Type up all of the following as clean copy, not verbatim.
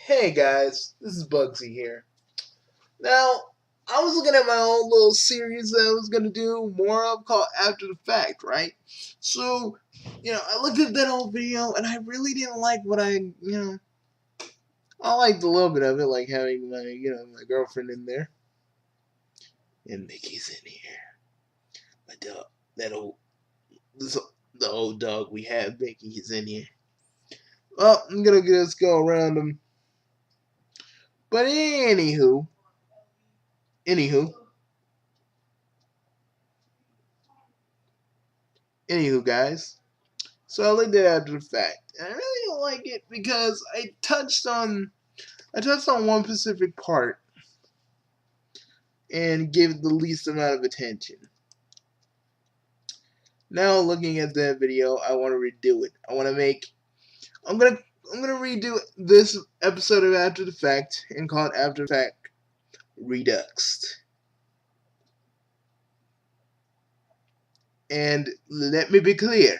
Hey guys, this is Bugsy here. Now, I was looking at my own little series that I was gonna do more of called After the Fact, right? So, I looked at that whole video and I really didn't like what I liked a little bit of it, like having my girlfriend in there. And Mickey's in here. My dog, that old, this, the old dog we have, Mickey, is in here. Well, I'm gonna just go around them. But anywho, guys. So I looked at it after the fact, and I really don't like it because I touched on one specific part and gave it the least amount of attention. Now looking at that video, I want to redo it. I'm gonna redo this episode of After the Fact and call it After the Fact Redux. And let me be clear.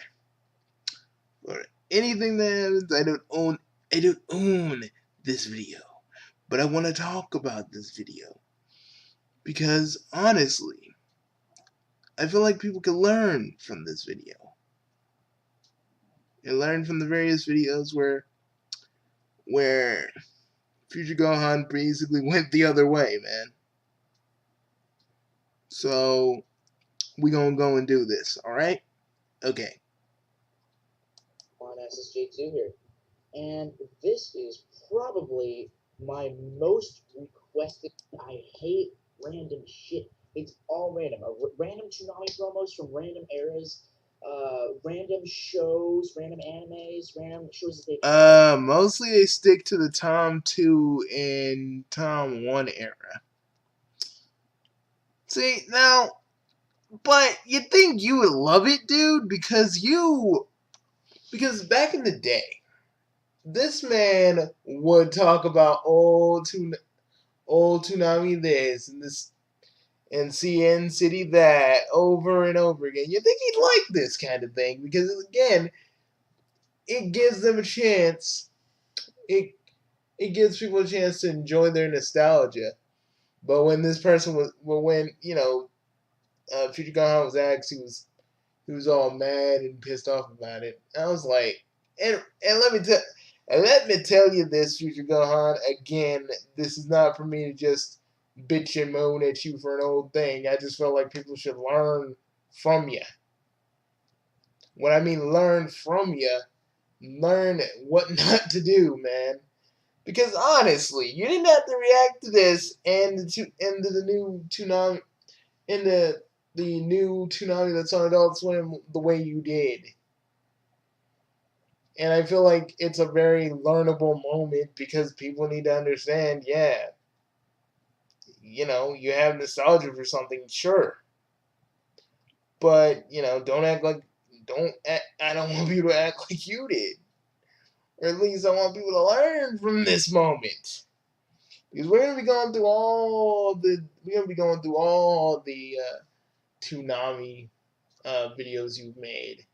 For anything that happens, I don't own this video. But I want to talk about this video. Because honestly, I feel like people can learn from this video. And learn from the various videos where Future Gohan basically went the other way, man. So we gonna go and do this, alright? Okay. On SSJ2 here. And this is probably my most requested. I hate random shit. It's all random. Random Toonami promos from random eras, random shows, random animes, random shows that they. Mostly they stick to the Tom 2 and Tom 1 era. See, now, but you think you would love it, dude, because back in the day, this man would talk about old Toonami this and this and CN City that over and over again. You think he'd like this kind of thing because again, it gives them a chance. It gives people a chance to enjoy their nostalgia. But when this person was, Future Gohan was asked, he was all mad and pissed off about it. I was like, and let me tell you this, Future Gohan. Again, this is not for me to just bitch and moan at you for an old thing. I just feel like people should learn from you. When I mean learn from you, learn what not to do, man. Because honestly, you didn't have to react to this and the new Toonami into the new Toonami that's on Adult Swim the way you did. And I feel like it's a very learnable moment because people need to understand, yeah, you have nostalgia for something, sure. But, don't act like, I don't want people to act like you did. Or at least I want people to learn from this moment. Because we're gonna be going through all the Toonami videos you've made.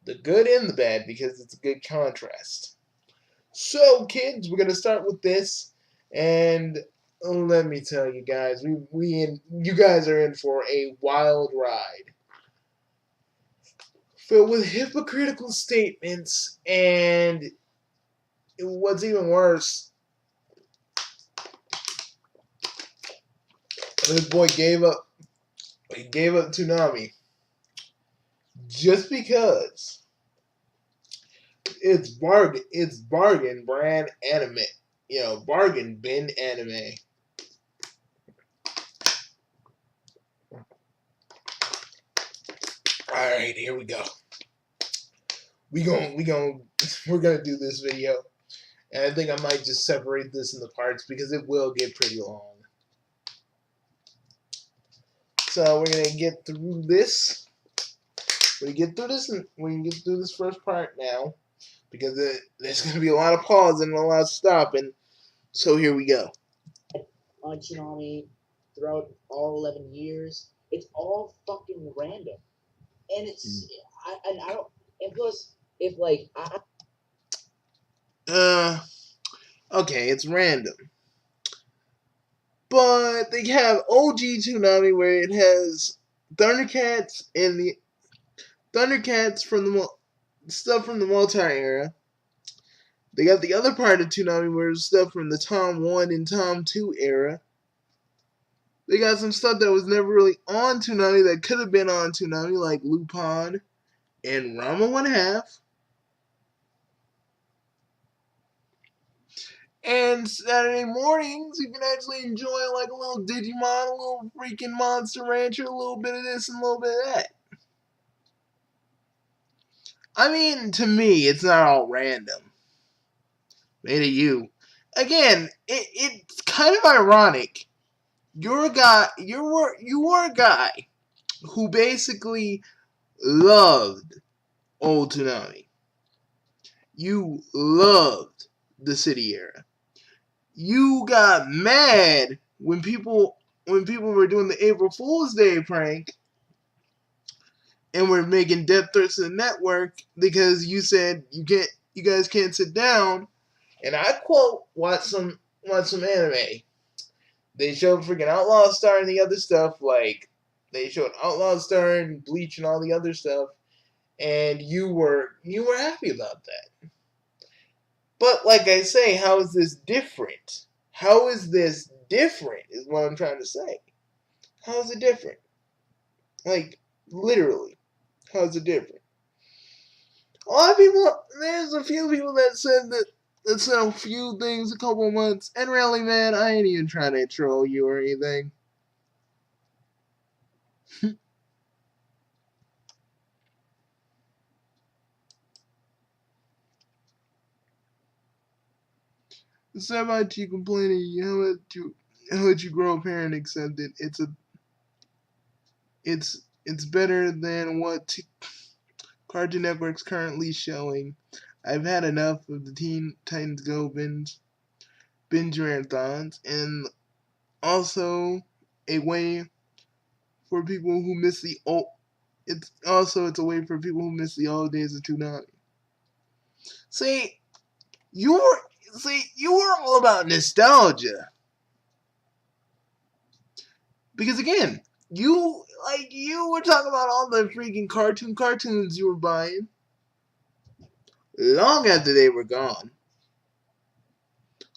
The good and the bad, because it's a good contrast. So, kids, we're gonna start with this, and let me tell you guys, you guys are in for a wild ride, filled with hypocritical statements, and what's even worse, this boy gave up. He gave up Toonami just because it's bargain brand anime. Bargain bin anime. Alright, here we go. We're gonna do this video. And I think I might just separate this into parts because it will get pretty long. So we're gonna get through this. We can get through this first part now. Because there's gonna be a lot of pause and a lot of stopping. So here we go. On Toonami throughout all 11 years, it's all fucking random. And it's I don't, and plus if like Okay, it's random. But they have OG Toonami where it has Thundercats and the Thundercats from the stuff from the multi era. They got the other part of Toonami where it's stuff from the Tom 1 and Tom 2 era. They got some stuff that was never really on Toonami that could have been on Toonami, like Lupin and Rama 1/2. And Saturday mornings, you can actually enjoy like a little Digimon, a little freaking Monster Rancher, a little bit of this and a little bit of that. I mean, to me, it's not all random. Maybe to you. Again, it's kind of ironic. You're a guy. You were a guy who basically loved old Toonami. You loved the city era. You got mad when people were doing the April Fool's Day prank and were making death threats to the network because you said you guys can't sit down. And I quote, watch some anime. They showed freaking Outlaw Star and the other stuff, like they showed Outlaw Star and Bleach and all the other stuff, and you were happy about that. But like I say, how is this different? How is this different? Is what I'm trying to say. How is it different? Like literally, how is it different? A lot of people, there's a few people that said a few things a couple months, and really, man, I ain't even trying to troll you or anything. It's not about you complaining how much you grow a parent accept it. It's better than what Cartoon Network's currently showing. I've had enough of the Teen Titans Go binge marathons, and also a way for people who miss the old. It's a way for people who miss the old days of Toonami. See, you were all about nostalgia. Because again, you were talking about all the freaking cartoons you were buying long after they were gone.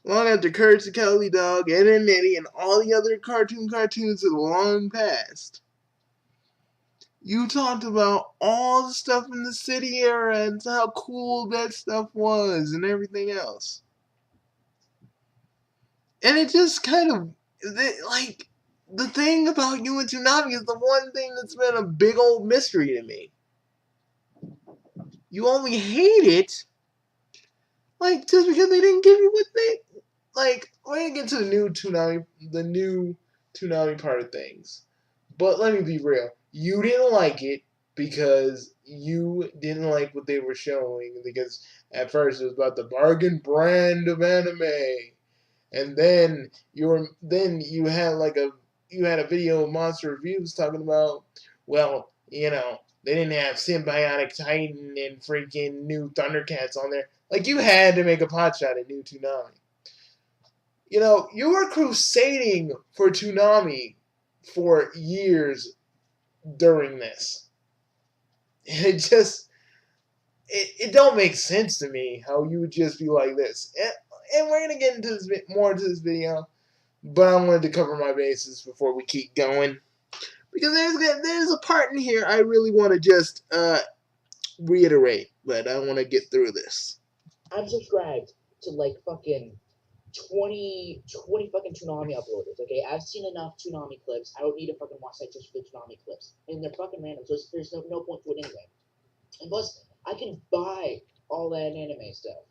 Long after Courage the Cowardly Dog, Ed and Eddie, and all the other cartoons have long passed. You talked about all the stuff in the city era and how cool that stuff was and everything else. And it just kind of, like, the thing about you and Toonami is the one thing that's been a big old mystery to me. You only hate it, like, just because they didn't give you what they, like, we're gonna get to the new Toonami part of things. But let me be real. You didn't like it because you didn't like what they were showing. Because at first it was about the bargain brand of anime, and then you had a video of Monster Reviews talking about, well, they didn't have Symbiotic Titan and freaking new Thundercats on there. Like, you had to make a potshot at new Toonami. You were crusading for Toonami for years during this. It just it don't make sense to me how you would just be like this. And we're gonna get into more into this video, but I wanted to cover my bases before we keep going because there's a part in here I really want to just reiterate, but I want to get through this. I'm subscribed to like fucking 20 fucking Toonami uploaders, okay? I've seen enough Toonami clips. I don't need to fucking watch that just for the Toonami clips. And they're fucking random, so there's no point to it anyway. And plus, I can buy all that anime stuff.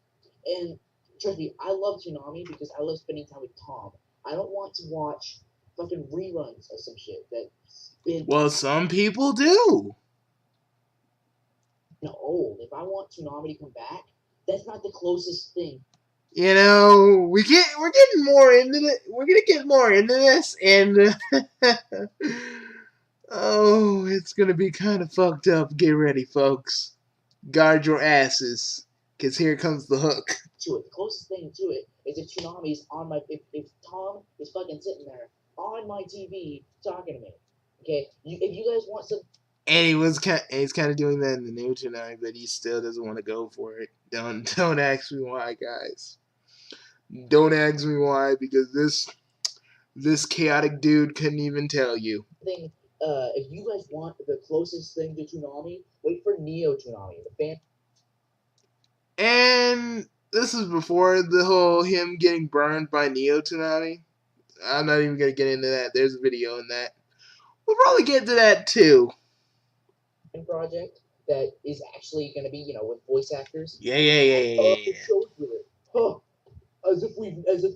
And trust me, I love Toonami because I love spending time with Tom. I don't want to watch fucking reruns of some shit that's been Well, some people do. old. If I want Toonami to come back, that's not the closest thing. We're getting more into it. We're gonna get more into this, and oh, it's gonna be kind of fucked up. Get ready, folks. Guard your asses, Because here comes the hook. To it. The closest thing to it is if Toonami's on my if Tom is fucking sitting there on my TV talking to me. Okay, if you guys want some. And he's kind of doing that in the new tonight, but he still doesn't want to go for it. Don't ask me why, guys. Don't ask me why, because this chaotic dude couldn't even tell you. If you guys want the closest thing to Toonami, wait for Neo Toonami, the fan. And this is before the whole him getting burned by Neo Toonami. I'm not even gonna get into that. There's a video in that. We'll probably get to that too. Project that is actually going to be, with voice actors. Yeah. Shows with it. Huh. As if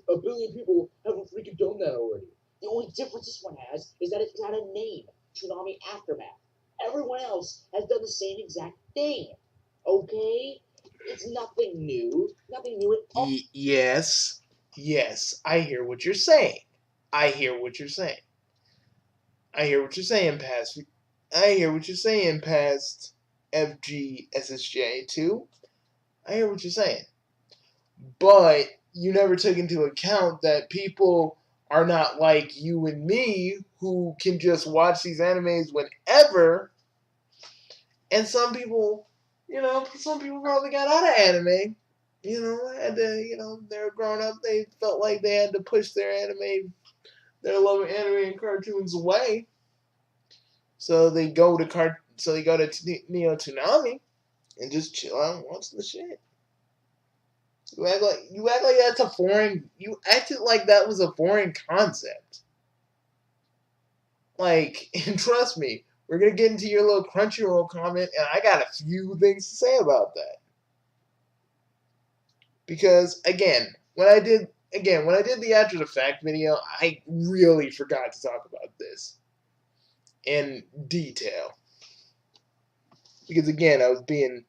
a billion people haven't freaking done that already. The only difference this one has is that it's got a name, Toonami Aftermath. Everyone else has done the same exact thing. Okay? It's nothing new. Nothing new at all. Yes, I hear what you're saying. I hear what you're saying, past. I hear what you're saying, past FGSSJ2. I hear what you're saying. But you never took into account that people are not like you and me who can just watch these animes whenever. And some people probably got out of anime. Had to, they were growing up, they felt like they had to push their love of anime and cartoons away. So they go to Neo Toonami and just chill out and watch the shit. You act like that's a foreign. You acted like that was a foreign concept. Like, and trust me, we're gonna get into your little Crunchyroll comment, and I got a few things to say about that. Because when I did the after the fact video, I really forgot to talk about this in detail. Because again, I was being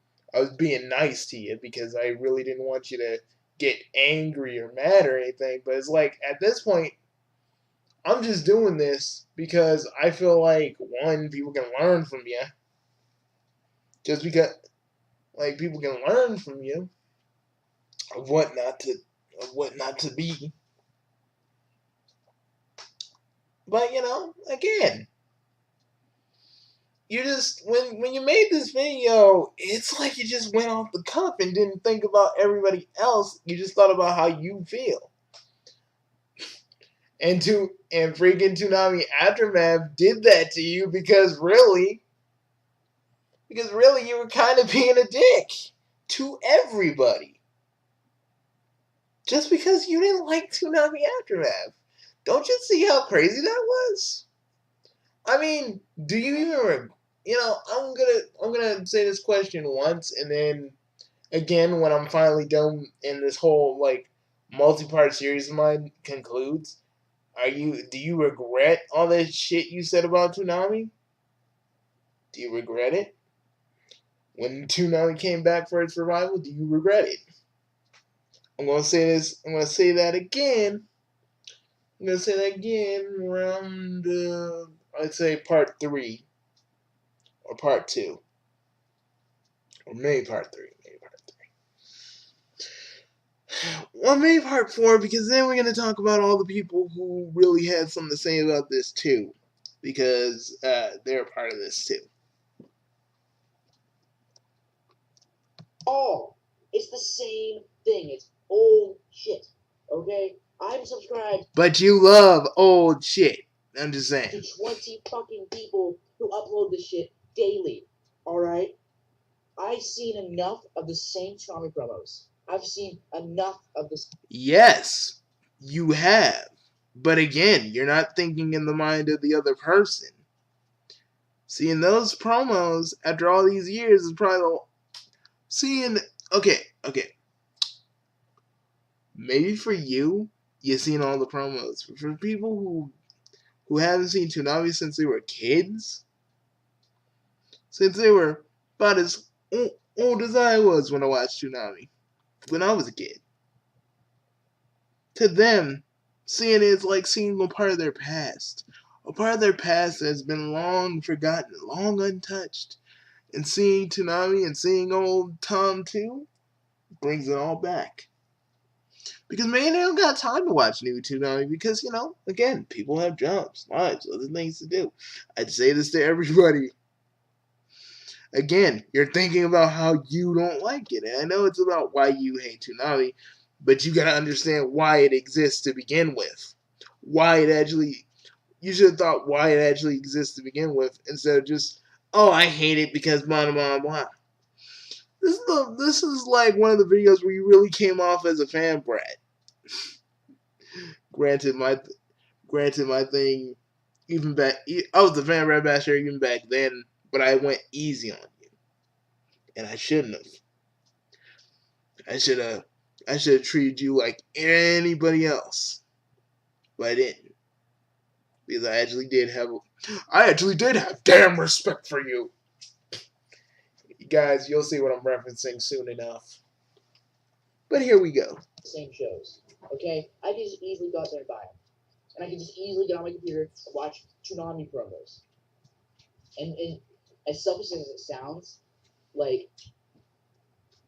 nice to you because I really didn't want you to get angry or mad or anything. But it's like at this point, I'm just doing this because I feel like one, people can learn from you. Just because, like, people can learn from you of what not to be. But again, you just when you made this video, it's like you just went off the cuff and didn't think about everybody else. You just thought about how you feel. And freaking Toonami Aftermath did that to you because really you were kind of being a dick to everybody. Just because you didn't like Toonami Aftermath. Don't you see how crazy that was? I mean, do you even I'm gonna say this question once, and then again when I'm finally done and this whole like multi-part series of mine concludes. Do you regret all that shit you said about Toonami? Do you regret it? When Toonami came back for its revival, do you regret it? I'm gonna say that again. Around I'd say part 3 or part 2. Or maybe part 3. Well, maybe part 4, because then we're going to talk about all the people who really had something to say about this too. Because they're a part of this too. Oh, it's the same thing. It's old shit. Okay? I'm subscribed. But you love old shit. I'm just saying. To 20 fucking people who upload this shit daily. Alright? I've seen enough of the same Toonami promos. I've seen enough of this. Yes, you have. But again, you're not thinking in the mind of the other person. Seeing those promos after all these years is probably okay. Maybe for you've seen all the promos. But for people who haven't seen Toonami since they were kids, since they were about as old as I was when I watched Toonami, when I was a kid, to them, seeing it is like seeing a part of their past. A part of their past that has been long forgotten, long untouched. And seeing Toonami and seeing old Tom too, Brings it all back. Because man, they don't got time to watch new Toonami because, again, people have jobs, lives, other things to do. I'd say this to everybody. Again, you're thinking about how you don't like it. And I know it's about why you hate Toonami, but you gotta understand why it exists to begin with. You should have thought why it actually exists to begin with instead of just, oh, I hate it because blah, blah, blah. This is like one of the videos where you really came off as a fan brat. Granted, my thing, even back, I was the fan brat basher even back then, but I went easy on you, and I shouldn't have. I should have treated you like anybody else, but I didn't because I actually did have damn respect for you. You guys, you'll see what I'm referencing soon enough. But here we go. Same shows. Okay, I could just easily go out there and buy them, and I could just easily get on my computer and watch Toonami promos. And as selfish as it sounds, like,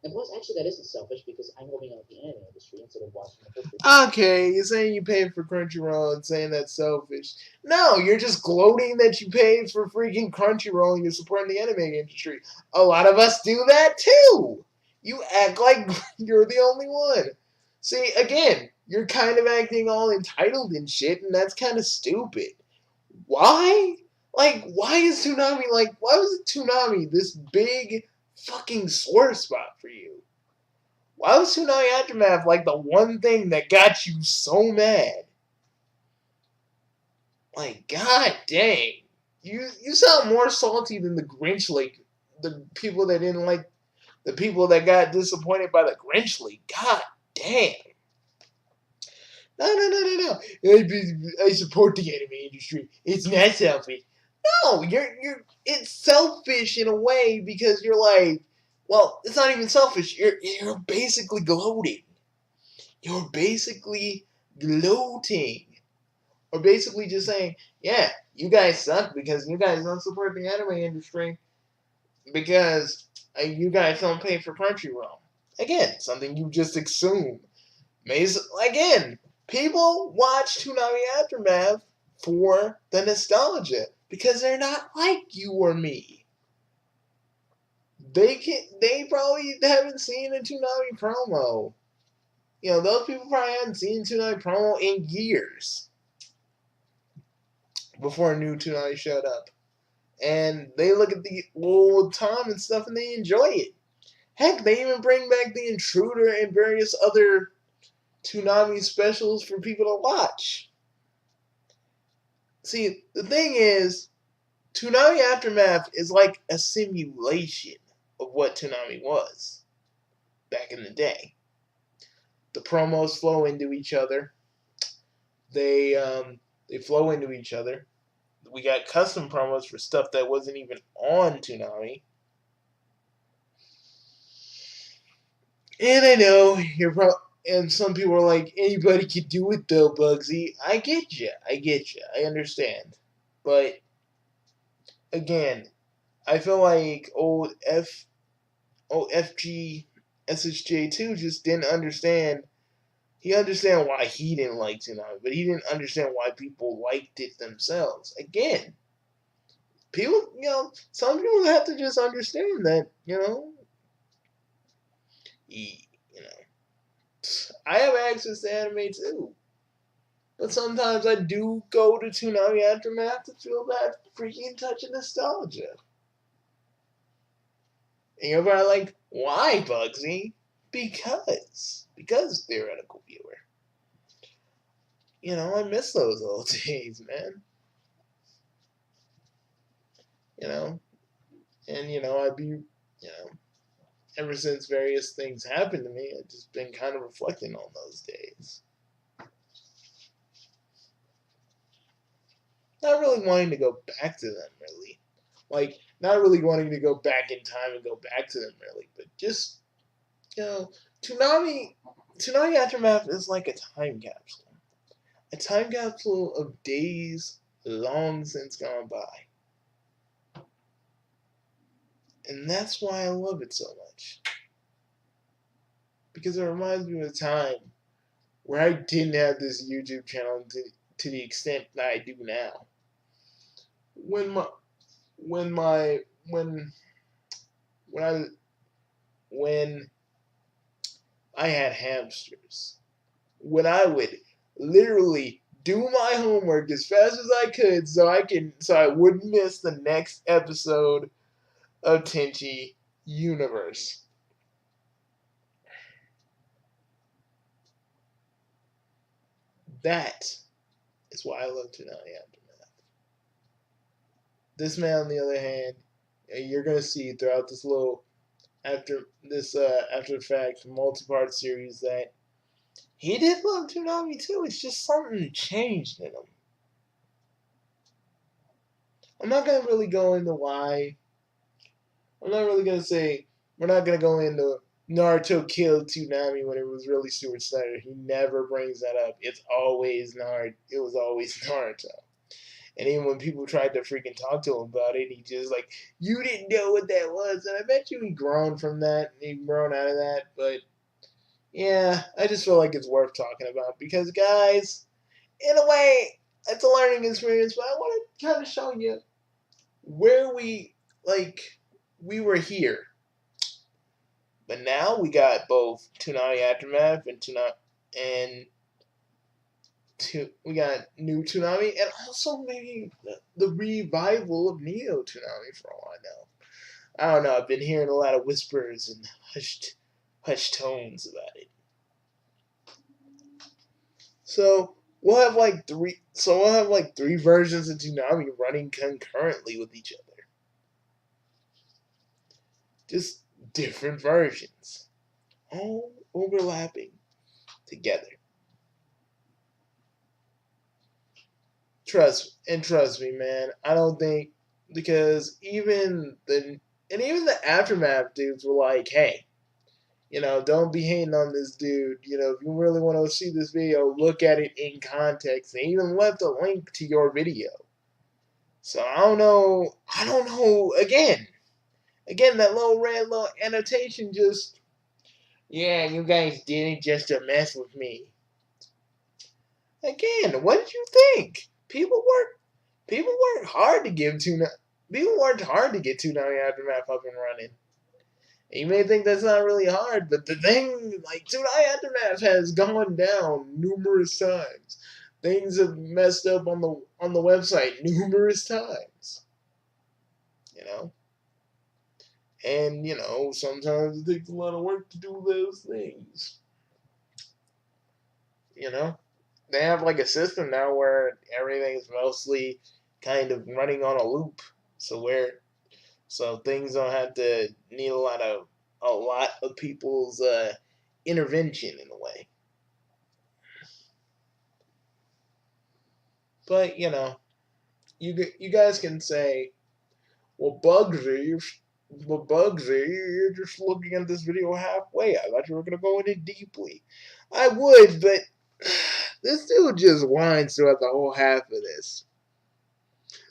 and plus, actually, that isn't selfish because I'm helping out the anime industry instead of watching the whole. Okay, you're saying you paid for Crunchyroll and saying that's selfish. No, you're just gloating that you paid for freaking Crunchyroll and you're supporting the anime industry. A lot of us do that too. You act like you're the only one. See, again, you're kind of acting all entitled and shit, and that's kind of stupid. Why? Like, why was Toonami this big fucking sore spot for you? Why was Tsunami Aftermath like the one thing that got you so mad? Like, god dang. You sound more salty than the Grinch League. The people that didn't like the people that got disappointed by the Grinch League. God damn. No. I support the anime industry. It's not selfish. No, it's selfish in a way because you're like, well, it's not even selfish. You're basically gloating. You're basically gloating. Or basically just saying, yeah, you guys suck because you guys don't support the anime industry because you guys don't pay for Crunchyroll. Again, something you just assume. Again, people watch Toonami Aftermath for the nostalgia because they're not like you or me. They probably haven't seen a Toonami promo. Those people probably haven't seen Toonami promo in years before a new Toonami showed up. And they look at the old Tom and stuff and they enjoy it. Heck, they even bring back the Intruder and various other Toonami specials for people to watch. See, the thing is, Toonami Aftermath is like a simulation of what Toonami was back in the day. The promos flow into each other. They flow into each other. We got custom promos for stuff that wasn't even on Toonami. And I know and some people are like, anybody can do it though, Bugsy. I get you. I understand. But again, I feel like FG SSJ2 just didn't understand. He understand why he didn't like Toonami, but he didn't understand why people liked it themselves. Again, people, some people have to just understand that, I have access to anime too. But sometimes I do go to Toonami Aftermath to feel that freaking touch of nostalgia. And you're probably like, why, Bugsy? Because theoretical viewer. I miss those old days, man. I'd be, ever since various things happened to me, I've just been kind of reflecting on those days. Not really wanting to go back to them, really. Like, not really wanting to go back in time and go back to them, really. But just, Toonami Aftermath is like a time capsule. A time capsule of days long since gone by. And that's why I love it so much. because it reminds me of a time where I didn't have this YouTube channel to the extent that I do now. When my when my when I when I had hamsters, when I would literally do my homework as fast as I could so I wouldn't miss the next episode of Tenchi Universe. That is why I love Tsunami Aftermath. This man, on the other hand, you're gonna see throughout this little after the fact multi-part series that he did love Toonami too. It's just something changed in him. I'm not gonna really go into why. I'm not really gonna say we're not gonna go into Naruto killed Toonami when it was really Stuart Snyder. He never brings that up. It's always Naruto. It was always Naruto. And even when people tried to freaking talk to him about it, he just like, you didn't know what that was. And I bet you he grown from that. He grown out of that. But yeah, I just feel like it's worth talking about because, guys, in a way, it's a learning experience. But I want to kind of show you where we were here. But now we got both Toonami Aftermath and we got new Toonami and also maybe the revival of Neo Toonami for all I know. I don't know. I've been hearing a lot of whispers and hushed tones about it. So we'll have like three. So we'll have like three versions of Toonami running concurrently with each other. Just different versions, all overlapping together. Trust me, man. I don't think because even the aftermath dudes were like, hey, don't be hating on this dude. If you really want to see this video, look at it in context. They even left a link to your video. So I don't know. Again, that little red little annotation just, yeah, you guys did it just to mess with me. Again, what did you think? People worked hard to give Tuna. People worked hard to get Toonami Aftermath up and running. And you may think that's not really hard, but the thing, like, Toonami Aftermath has gone down numerous times. Things have messed up on the website numerous times. And sometimes it takes a lot of work to do those things. They have like a system now where everything's mostly kind of running on a loop, so things don't have to need a lot of people's intervention in a way. But you guys can say, well, Bugsy, you're just looking at this video halfway. I thought you were gonna go in it deeply. I would, but this dude just whines throughout the whole half of this.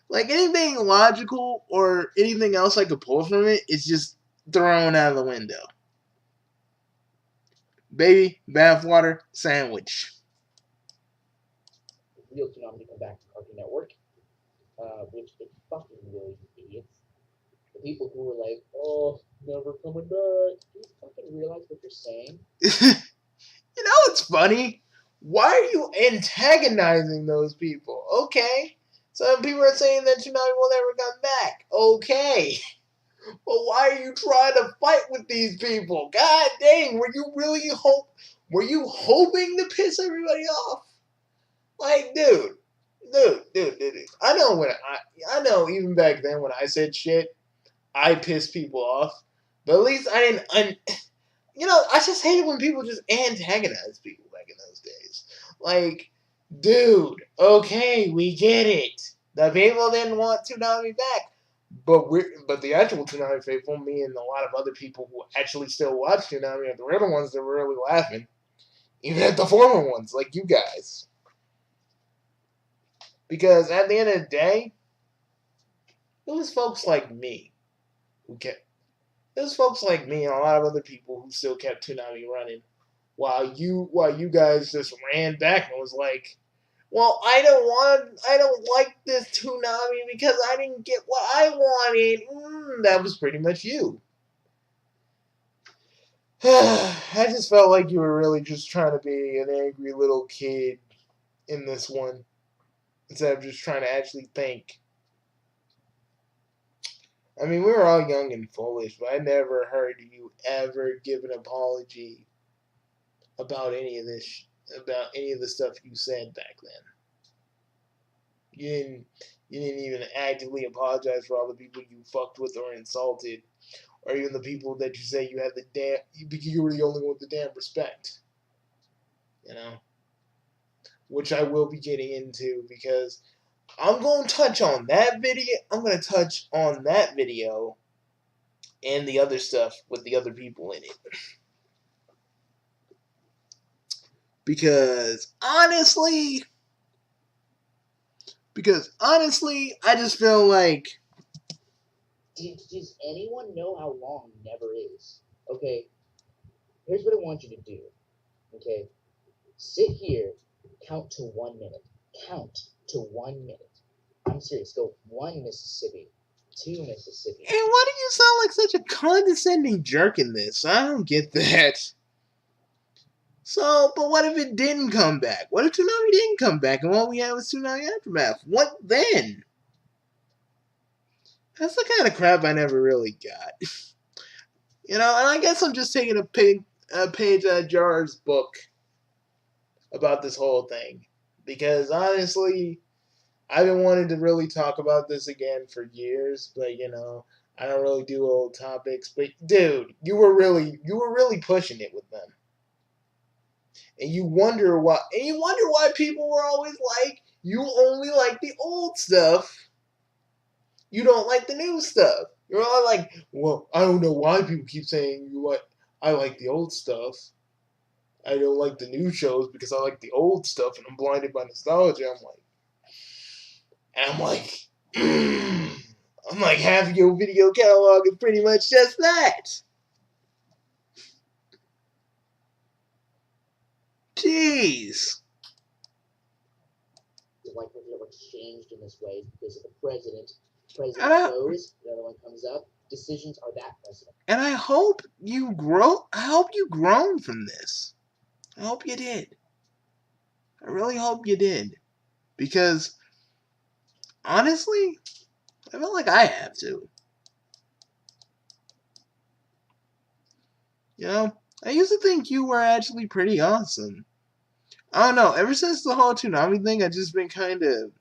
Like, anything logical or anything else I could pull from it is just thrown out of the window. Baby, bathwater, sandwich. Real Toonami to come back to Cartoon Network, which they fucking really idiots. The people who were like, oh, never coming back. Do you fucking realize what you're saying? It's funny. Why are you antagonizing those people? Okay. Some people are saying that Toonami will never come back. Okay. Well, why are you trying to fight with these people? God dang, were you hoping to piss everybody off? Like, dude. I know even back then when I said shit, I pissed people off. But at least I didn't I just hated when people just antagonize people back in those days. Like, dude, okay, we get it. The people didn't want Toonami back. But the actual Toonami faithful, me and a lot of other people who actually still watch Toonami, are the real ones that were really laughing. Even at the former ones, like you guys. Because at the end of the day, it was folks like me who kept There's folks like me and a lot of other people who still kept Toonami running, while you guys just ran back and was like, "Well, I don't like this Toonami because I didn't get what I wanted." That was pretty much you. I just felt like you were really just trying to be an angry little kid in this one, instead of just trying to actually think. I mean, we were all young and foolish, but I never heard you ever give an apology about any of this, about any of the stuff you said back then. You didn't, you didn't even actively apologize for all the people you fucked with or insulted, or even the people that you say you had the damn, you were the only one with the damn respect. You know, which I will be getting into because I'm going to touch on that video. I'm going to touch on that video and the other stuff with the other people in it. Because honestly, I just feel like. Does anyone know how long never is? Okay, here's what I want you to do. Okay, sit here, count to 1 minute. Count to 1 minute. I'm serious. Go 1 Mississippi, 2 Mississippi. And why do you sound like such a condescending jerk in this? I don't get that. So, but what if it didn't come back? What if Toonami didn't come back and all we had was Toonami Aftermath? What then? That's the kind of crap I never really got. You know, and I guess I'm just taking a page out of Jar's book about this whole thing. Because honestly, I've been wanting to really talk about this again for years, but you know, I don't really do old topics. But dude, you were really pushing it with them. And you wonder why people were always like, you only like the old stuff. You don't like the new stuff. You're all like, well, I don't know why people keep saying I like the old stuff. I don't like the new shows because I like the old stuff and I'm blinded by nostalgia. I'm like, I'm like, half your video catalog is pretty much just that. Jeez. Like when it was changed in this way because of the president. And President goes, the other one comes up. Decisions are that president. And I hope you grow. I hope you grown from this. I hope you did. I really hope you did. Because, honestly, I feel like I have to. You know, I used to think you were actually pretty awesome. I don't know, ever since the whole Toonami thing, I've just been kind of.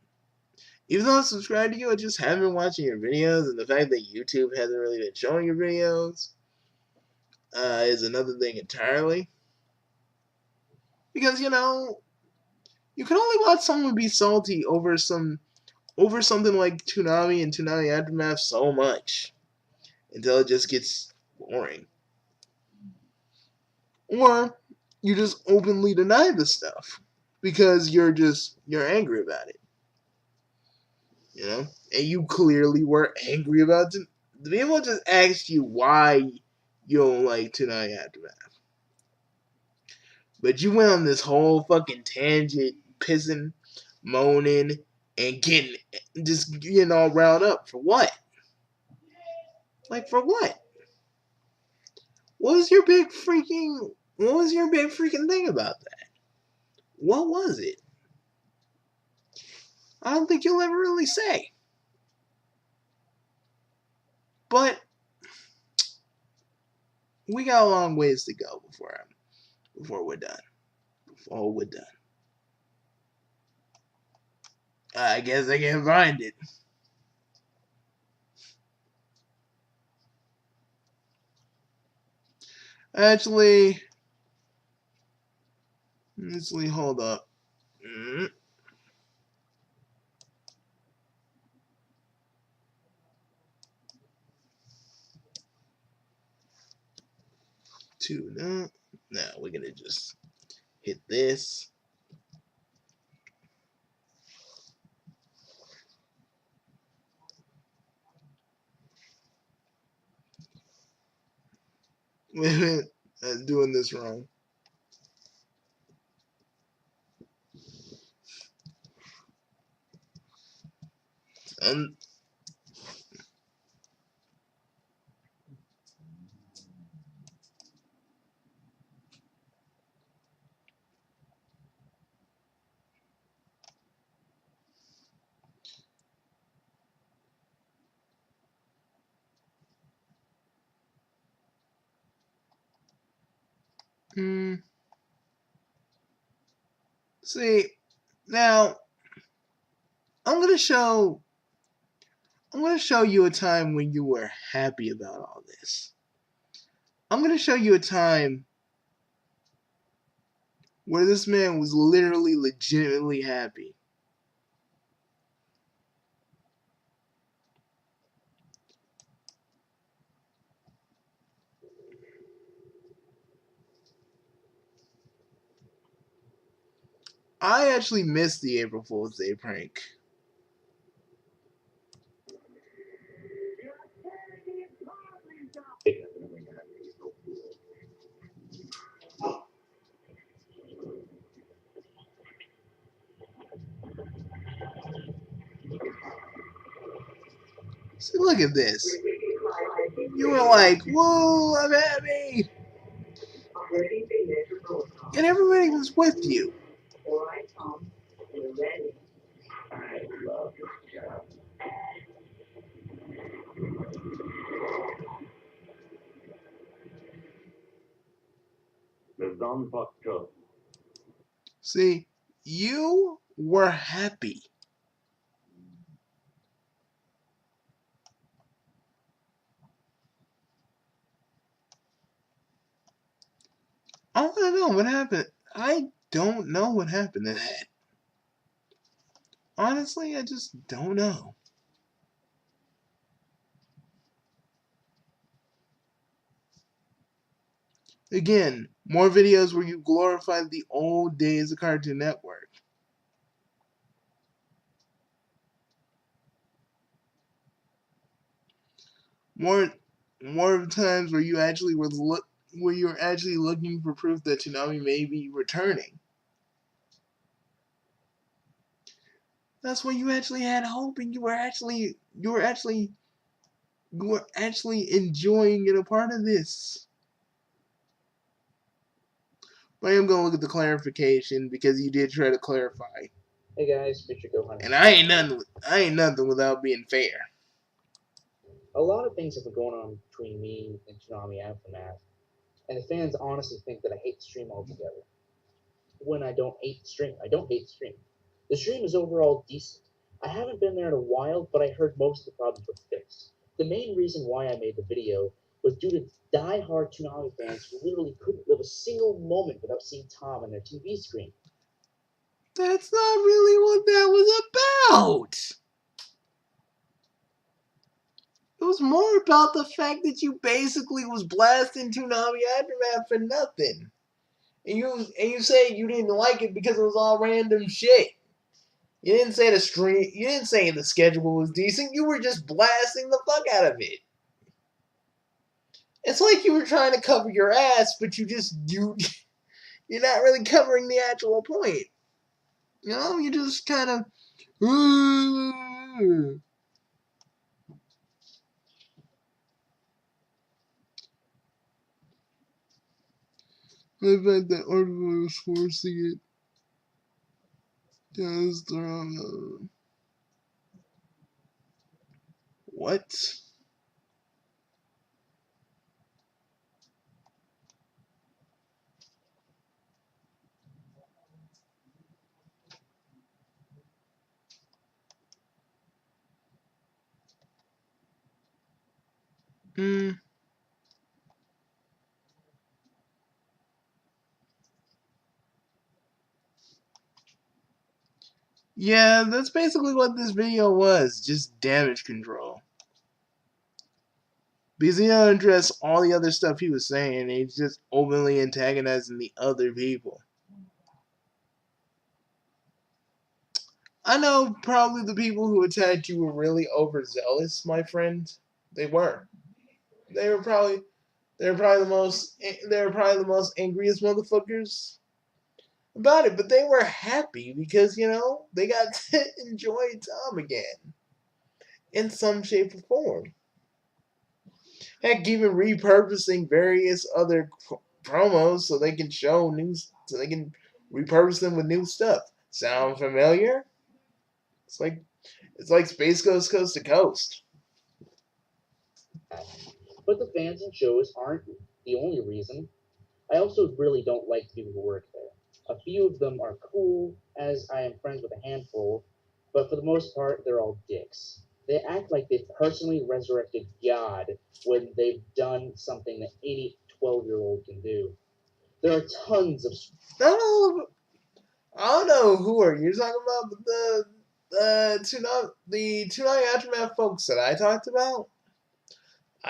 Even though I'm subscribed to you, I just haven't been watching your videos, and the fact that YouTube hasn't really been showing your videos is another thing entirely. Because, you know, you can only watch someone be salty over something like Toonami and Toonami Aftermath so much until it just gets boring. Or you just openly deny the stuff because you're angry about it. You know? And you clearly were angry about it. The people just asked you why you don't like Toonami Aftermath. But you went on this whole fucking tangent, pissing, moaning, and getting all riled up. For what? Like, for what? What was your big freaking thing about that? What was it? I don't think you'll ever really say. But we got a long ways to go before we're done. Before we're done. I guess I can find it. Actually, hold up. No, we're gonna just hit this. Wait a minute. I'm doing this wrong. Um, mm, see, now I'm gonna show you a time when you were happy about all this. I'm gonna show you a time where this man was literally legitimately happy. I actually missed the April Fool's Day prank. See, look at this. You were like, whoa, I'm happy. And everybody was with you. See, you were happy. I want to know what happened. I don't know what happened to that. Honestly, I just don't know. Again, more videos where you glorify the old days of Cartoon Network. More times where you actually where you're actually looking for proof that Toonami may be returning. That's when you actually had hope and you were actually enjoying it a part of this. But I am gonna look at the clarification because you did try to clarify. Hey guys, Future Gohan. And I ain't nothing without being fair. A lot of things have been going on between me and Toonami Aftermath, and the fans honestly think that I hate the stream altogether. When I don't hate the stream, I don't hate the stream. The stream is overall decent. I haven't been there in a while, but I heard most of the problems were fixed. The main reason why I made the video was due to die-hard Toonami fans who literally couldn't live a single moment without seeing Tom on their TV screen. That's not really what that was about. It was more about the fact that you basically was blasting Toonami Aftermath for nothing. And you say you didn't like it because it was all random shit. You didn't say you didn't say the schedule was decent. You were just blasting the fuck out of it. It's like you were trying to cover your ass, but you're not really covering the actual point. You know, you just kind of I bet that article was forcing it down his throat. What? Mm. Yeah, that's basically what this video was. Just damage control. Because he don't address all the other stuff he was saying. He's just openly antagonizing the other people. I know probably the people who attacked you were really overzealous, my friend. They were. They were probably they're probably the most angriest motherfuckers about it, but they were happy because they got to enjoy Tom again in some shape or form. Heck, even repurposing various other promos so they can so they can repurpose them with new stuff. Sound familiar? It's like Space Ghost Coast to Coast. But the fans and shows aren't the only reason. I also really don't like the people who work there. A few of them are cool, as I am friends with a handful, but for the most part, they're all dicks. They act like they've personally resurrected God when they've done something that any 12-year-old can do. There are tons of. I don't know who are you talking about, but the Tonight Aftermath folks that I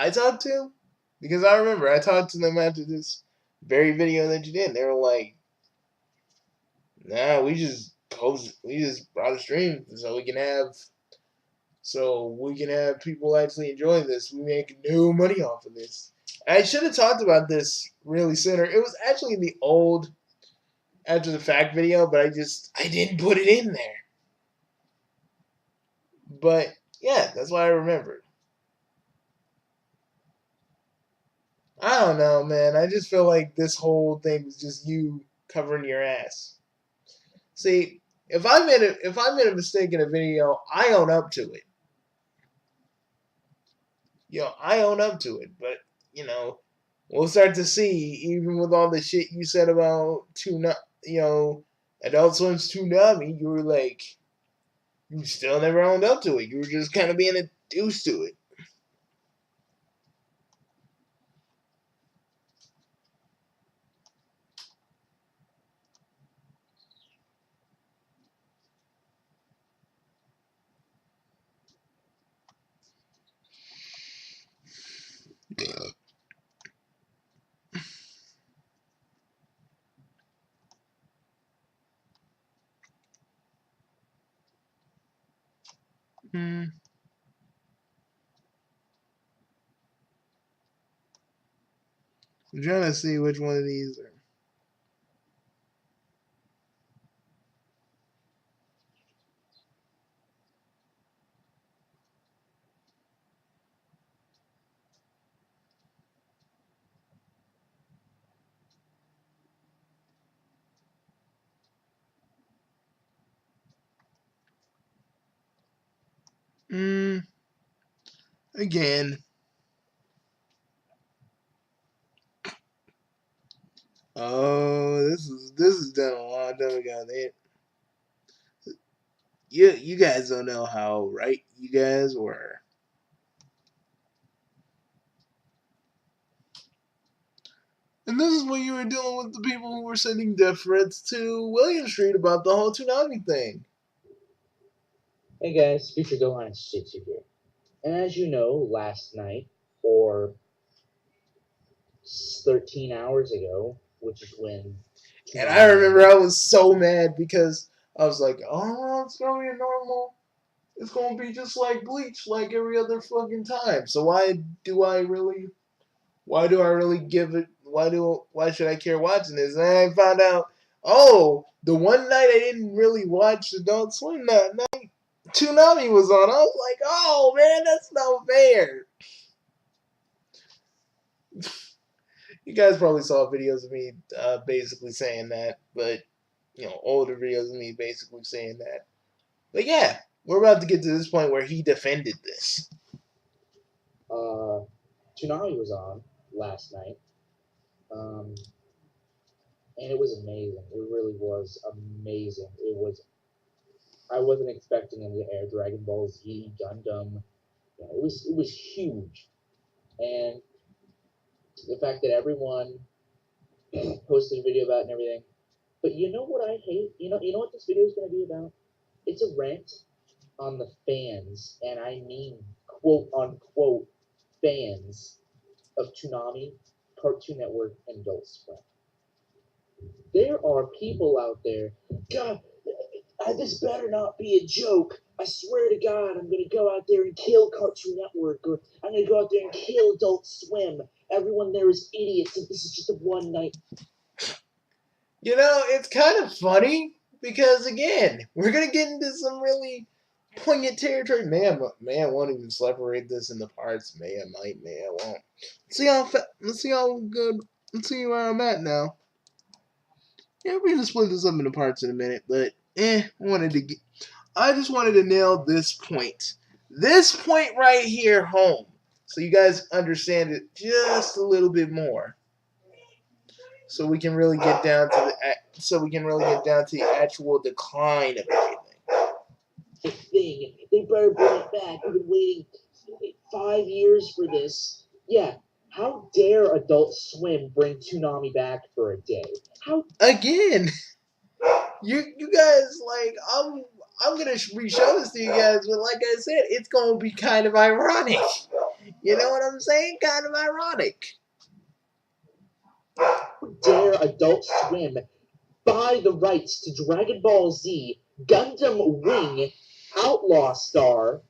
talked to, because I remember I talked to them after this very video that you did. And they were like, "Nah, we just brought a stream so we can have people actually enjoy this. We make no money off of this." I should have talked about this really sooner. It was actually in the old after the fact video, but I didn't put it in there. But yeah, that's why I remembered. I don't know, man. I just feel like this whole thing was just you covering your ass. See, if I made a mistake in a video, I own up to it. I own up to it. But we'll start to see, even with all the shit you said about Adult Swim's Toonami, you were like, you still never owned up to it. You were just kind of being a deuce to it. Hmm. I'm trying to see which one of these are. Hmm. Again. Oh, this is done a long time ago. You guys don't know how right you guys were. And this is when you were dealing with the people who were sending death threats to William Street about the whole Toonami thing. Hey guys, futuregohanssj2 here. And as you know, last night, or 13 hours ago, which is when And I Toonami remember ended. I was so mad because I was like, oh, it's gonna be a normal. It's gonna be just like Bleach, like every other fucking time. So why do I really give it? Why should I care watching this? And I found out, oh, the one night I didn't really watch Adult Swim that night, Toonami was on. I was like, oh man, that's not fair. You guys probably saw videos of me basically saying that, but older videos of me basically saying that. But yeah, we're about to get to this point where he defended this. Uh, Toonami was on last night, and it was amazing. It really was amazing. It was. I wasn't expecting him to air Dragon Ball Z, Gundam. It was huge, and the fact that everyone posted a video about it and everything. But you know what I hate? You know what this video is going to be about? It's a rant on the fans, and I mean quote unquote fans of Toonami, Cartoon Network, and Adult Swim. There are people out there. God, this better not be a joke. I swear to God, I'm gonna go out there and kill Cartoon Network, or I'm gonna go out there and kill Adult Swim. Everyone there is idiots, and this is just a one night. You know, it's kind of funny because again, we're gonna get into some really poignant territory. May I won't even separate this into parts. May I might, may I won't. Let's see how good. Let's see where I'm at now. Yeah, we're gonna split this up into parts in a minute, but I just wanted to nail this point. This point right here home. So you guys understand it just a little bit more. So we can really get down to the actual decline of everything. Thing. They better bring it back. We've been waiting 5 years for this. Yeah. How dare Adult Swim bring Toonami back for a day? How Again, you guys like I'm gonna re-show this to you guys, but like I said, it's gonna be kind of ironic. You know what I'm saying? Kind of ironic. dare Adult Swim buy the rights to Dragon Ball Z, Gundam Wing, Outlaw Star?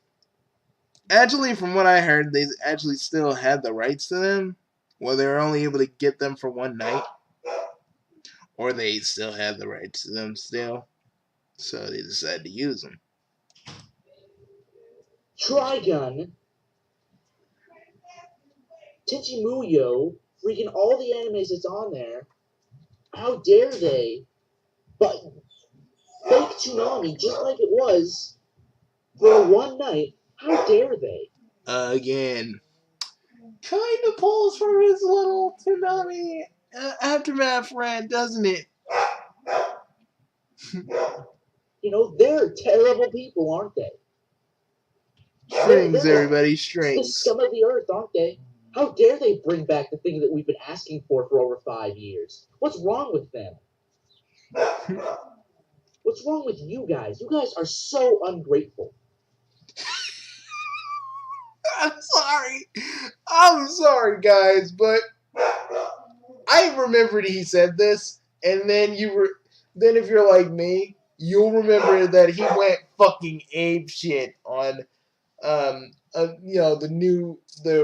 Actually, from what I heard, they actually still had the rights to them. Well, they were only able to get them for one night, or they still had the rights to them still, so they decided to use them. Trigun, Tenchi Muyo, freaking all the animes that's on there. How dare they? But fake Toonami, just like it was, for one night. How dare they? Again, kind of pulls from his little Toonami aftermath rant, doesn't it? You know, they're terrible people, aren't they? Strings, They're everybody, the strings. scum of the earth, aren't they? How dare they bring back the thing that we've been asking for over 5 years? What's wrong with them? What's wrong with you guys? You guys are so ungrateful. I'm sorry, guys, but I remembered he said this, and then then if you're like me, you'll remember that he went fucking ape shit on the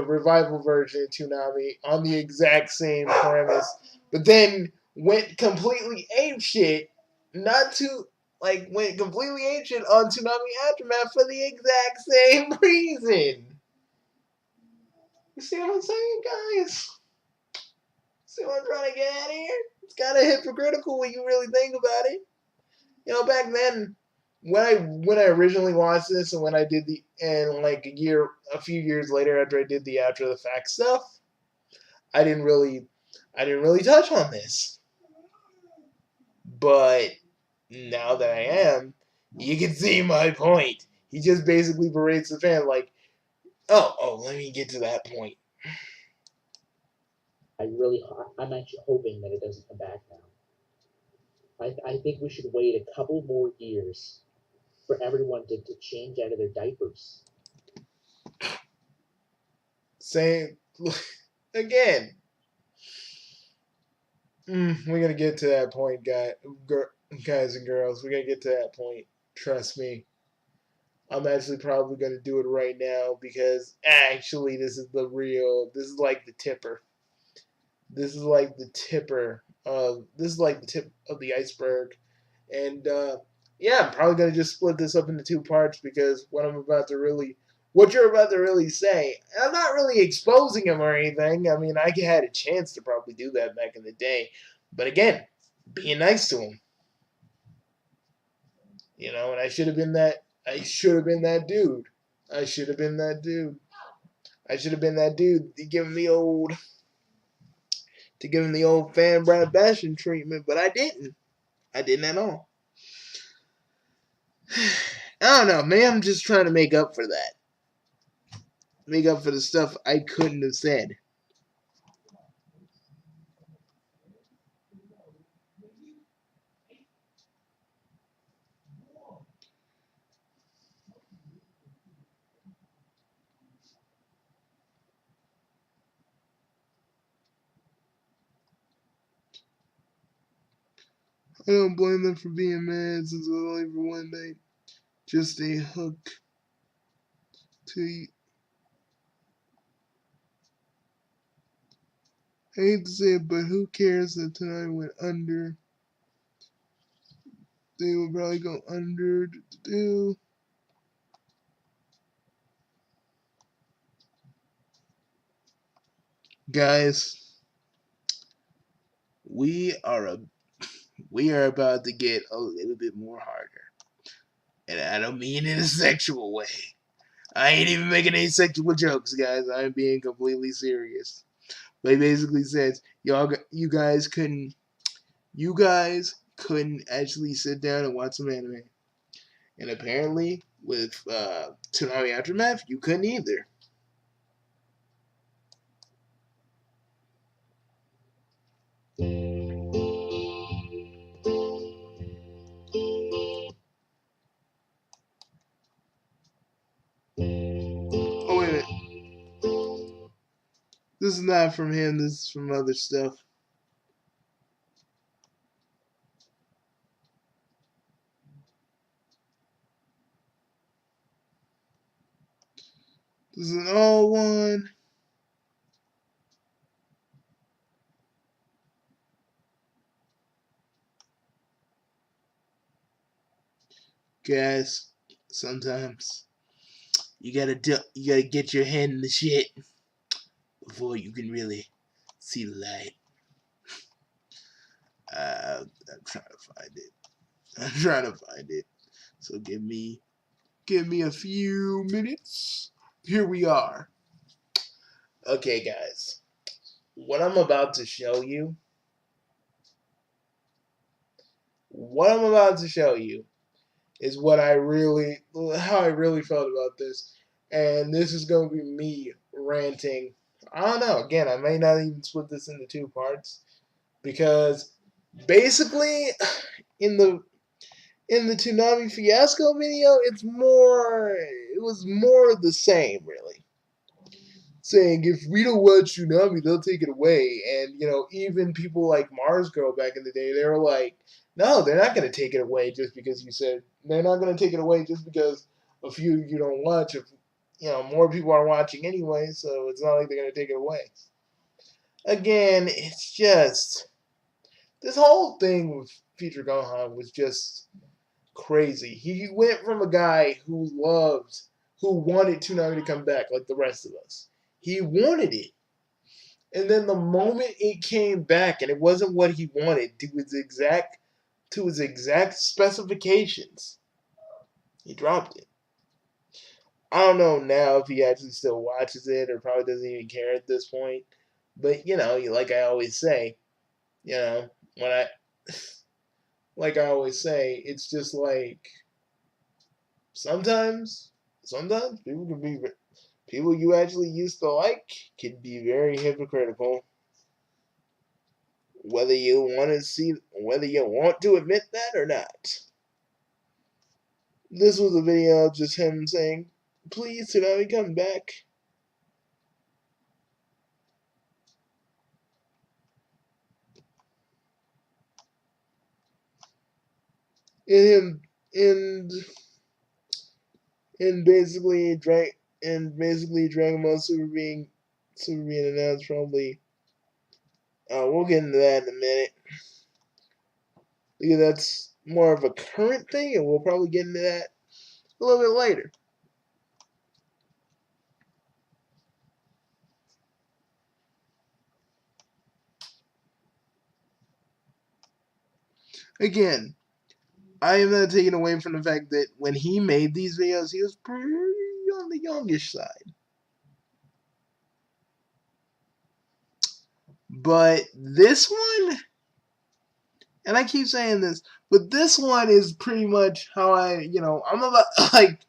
revival version of Toonami on the exact same premise, but then went completely ape shit, not to went completely ape shit on Toonami Aftermath for the exact same reason. You see what I'm saying, guys? See what I'm trying to get at here? It's kind of hypocritical when you really think about it. You know, back then, when I originally watched this, and when I did a few years later after I did the after the fact stuff, I didn't really touch on this. But now that I am, you can see my point. He just basically berates the fan like, let me get to that point. I'm actually hoping that it doesn't come back now. I think we should wait a couple more years for everyone to change out of their diapers. Same again. We're gonna get to that point, guys and girls. We're gonna get to that point. Trust me. I'm actually probably gonna do it right now because actually this is like the tipper. This is like the tip of the iceberg. And yeah, I'm probably gonna just split this up into two parts because what you're about to really say, I'm not really exposing him or anything. I mean, I had a chance to probably do that back in the day, but again, being nice to him, you know, and I should have been that. I should have been that dude. I should have been that dude. I should have been that dude to give him the old fan Brad bashing treatment, but I didn't. I didn't at all. I don't know. Maybe I'm just trying to make up for that. Make up for the stuff I couldn't have said. I don't blame them for being mad since it was only for one night. Just a hook to I hate to say it, but who cares that tonight went under? They will probably go under. Guys, we are about to get a little bit more harder, and I don't mean in a sexual way. I ain't even making any sexual jokes, guys. I'm being completely serious. But he basically says, you guys couldn't actually sit down and watch some anime. And apparently, with Tsunami Aftermath, you couldn't either. Oh, wait a minute. This is not from him, this is from other stuff. This is an old one. Guys, sometimes you gotta get your hand in the shit before you can really see the light. I'm trying to find it. So give me a few minutes. Here we are. Okay, guys. What I'm about to show you is how I really felt about this. And this is going to be me ranting. I don't know. Again, I may not even split this into two parts because basically in the Toonami Fiasco video, it was more the same, really. Saying if we don't watch Toonami, they'll take it away. And, even people like Mars Girl back in the day, they were like, no, they're not going to take it away just because you said. They're not going to take it away just because a few of you don't watch. If, more people are watching anyway, so it's not like they're going to take it away. Again, it's just. This whole thing with Future Gohan was just crazy. He went from a guy who wanted Toonami to come back like the rest of us. He wanted it. And then the moment it came back and it wasn't what he wanted to his exact specifications, he dropped it. I don't know now if he actually still watches it or probably doesn't even care at this point. But like I always say, when I like I always say, it's just like sometimes people you actually used to like can be very hypocritical. Whether you want to admit that or not. This was a video of just him saying, please Tsunami come back. And him and basically Dragon Ball Super being announced probably. We'll get into that in a minute. Because that's more of a current thing, and we'll probably get into that a little bit later. Again, I am not taking away from the fact that when he made these videos, he was pretty on the youngish side. But this one, and I keep saying this, but this one is pretty much how I'm about, like,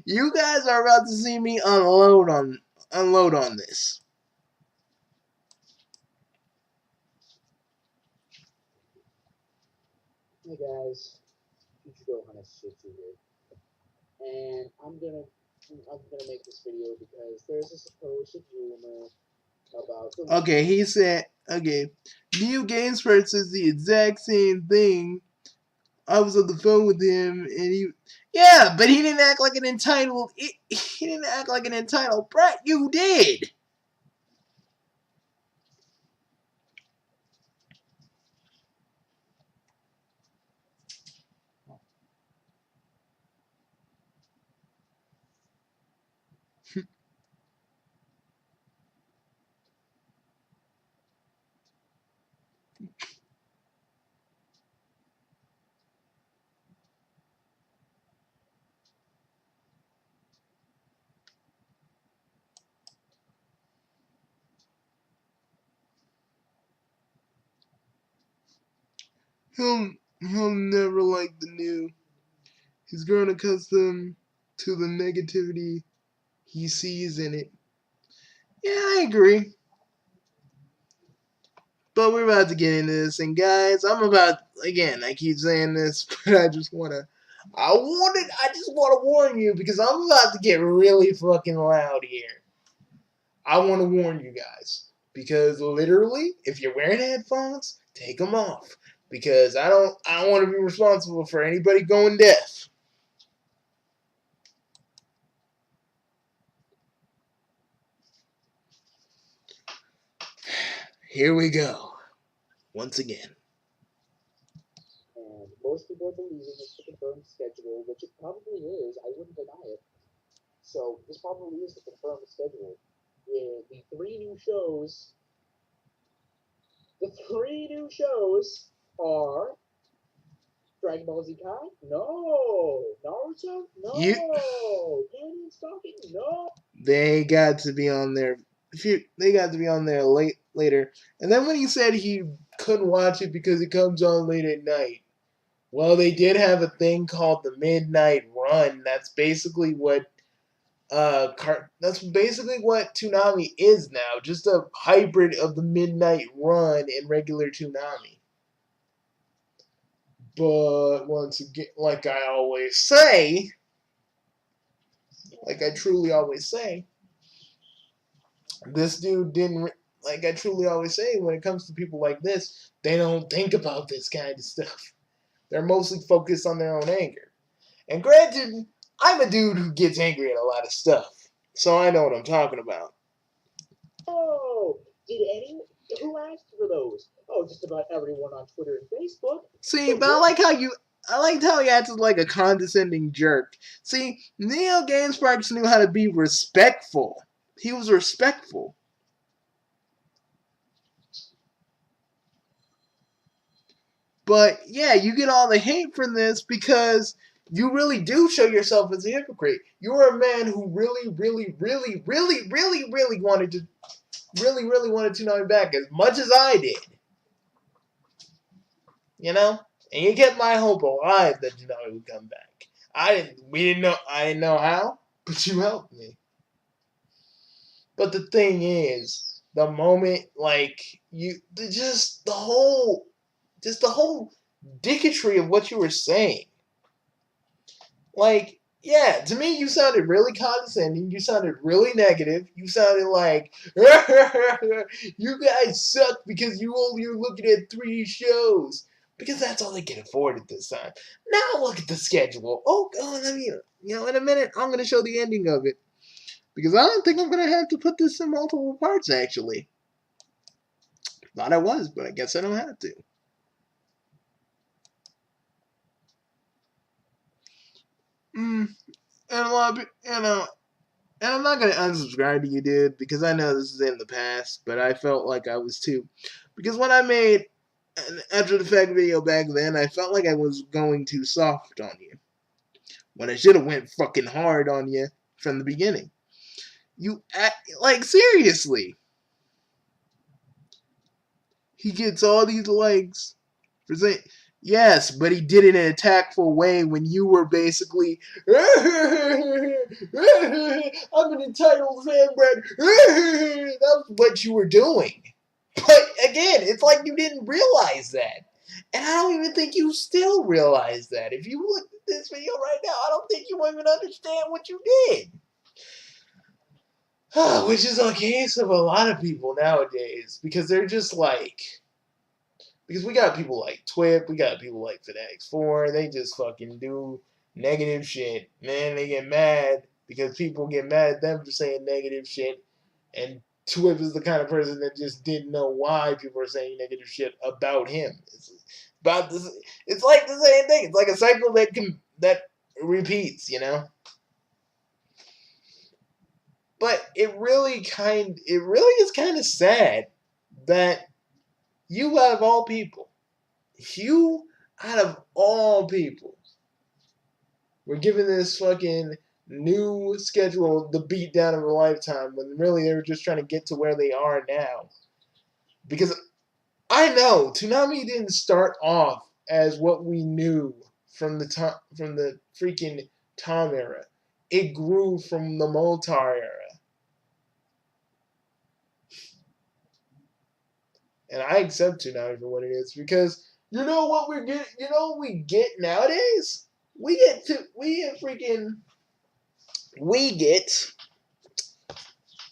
you guys are about to see me unload on this. Hey guys, futuregohanssj2 here, and I'm gonna make this video because there's a supposed rumor about the. Okay, he said, okay, New Games First is the exact same thing. I was on the phone with him, and but he didn't act like an entitled. He didn't act like an entitled brat. You did. He'll never like the new. He's grown accustomed to the negativity he sees in it. Yeah, I agree. But we're about to get into this, and guys, again, I keep saying this, but I just want to warn you because I'm about to get really fucking loud here. I want to warn you guys because literally, if you're wearing headphones, take them off because I don't want to be responsible for anybody going deaf. Here we go. Once again. And most people are believing it's the confirmed schedule, which it probably is. I wouldn't deny it. So this probably is the confirmed schedule. The three new shows. The three new shows are Dragon Ball Z Kai? No. Naruto? No. Canyon Stalking? No. They got to be on there. They got to be on there later. And then when he said he couldn't watch it because it comes on late at night, well, they did have a thing called the Midnight Run. That's basically what Toonami is now, just a hybrid of the Midnight Run and regular Toonami. But once again, like I truly always say, this dude didn't. Like I truly always say, when it comes to people like this, they don't think about this kind of stuff. They're mostly focused on their own anger. And granted, I'm a dude who gets angry at a lot of stuff, so I know what I'm talking about. Oh, who asked for those? Oh, just about everyone on Twitter and Facebook. See, but I liked how he acted like a condescending jerk. See, Neo GameSparks knew how to be respectful. He was respectful. But yeah, you get all the hate from this because you really do show yourself as a hypocrite. You're a man who really wanted to know him back as much as I did. You know? And you kept my hope alive that Toonami would come back. I didn't know how, but you helped me. But the thing is, the moment the whole dicketry of what you were saying. Like, yeah, to me you sounded really condescending, you sounded really negative, you sounded like you guys suck because you're looking at 3 shows. Because that's all they can afford at this time. Now look at the schedule. Oh, let me, in a minute, I'm going to show the ending of it. Because I don't think I'm going to have to put this in multiple parts, actually. Thought I was, but I guess I don't have to. And a lot of, and I'm not going to unsubscribe to you, dude, because I know this is in the past, but I felt like I was too. Because when I made an After the Fact video back then, I felt like I was going too soft on you. When I should have went fucking hard on you from the beginning. Seriously. He gets all these likes for saying, yes, but he did it in a tactful way when you were basically, I'm an entitled fanbred. That was what you were doing. But again, it's like you didn't realize that. And I don't even think you still realize that. If you look at this video right now, I don't think you even understand what you did. Which is a case of a lot of people nowadays. Because they're just like... Because we got people like Twip, we got people like Fanatics4, they just fucking do negative shit. Man, they get mad because people get mad at them for saying negative shit. And Twip is the kind of person that just didn't know why people were saying negative shit about him. It's like the same thing. It's like a cycle that repeats, you know? But it really is kind of sad that you out of all people, were given this fucking new schedule, the beatdown of a lifetime, when really they were just trying to get to where they are now. Because I know Toonami didn't start off as what we knew from the freaking Tom era. It grew from the Moltar era. And I accept Toonami for what it is because you know what we get. You know what we get nowadays. We get.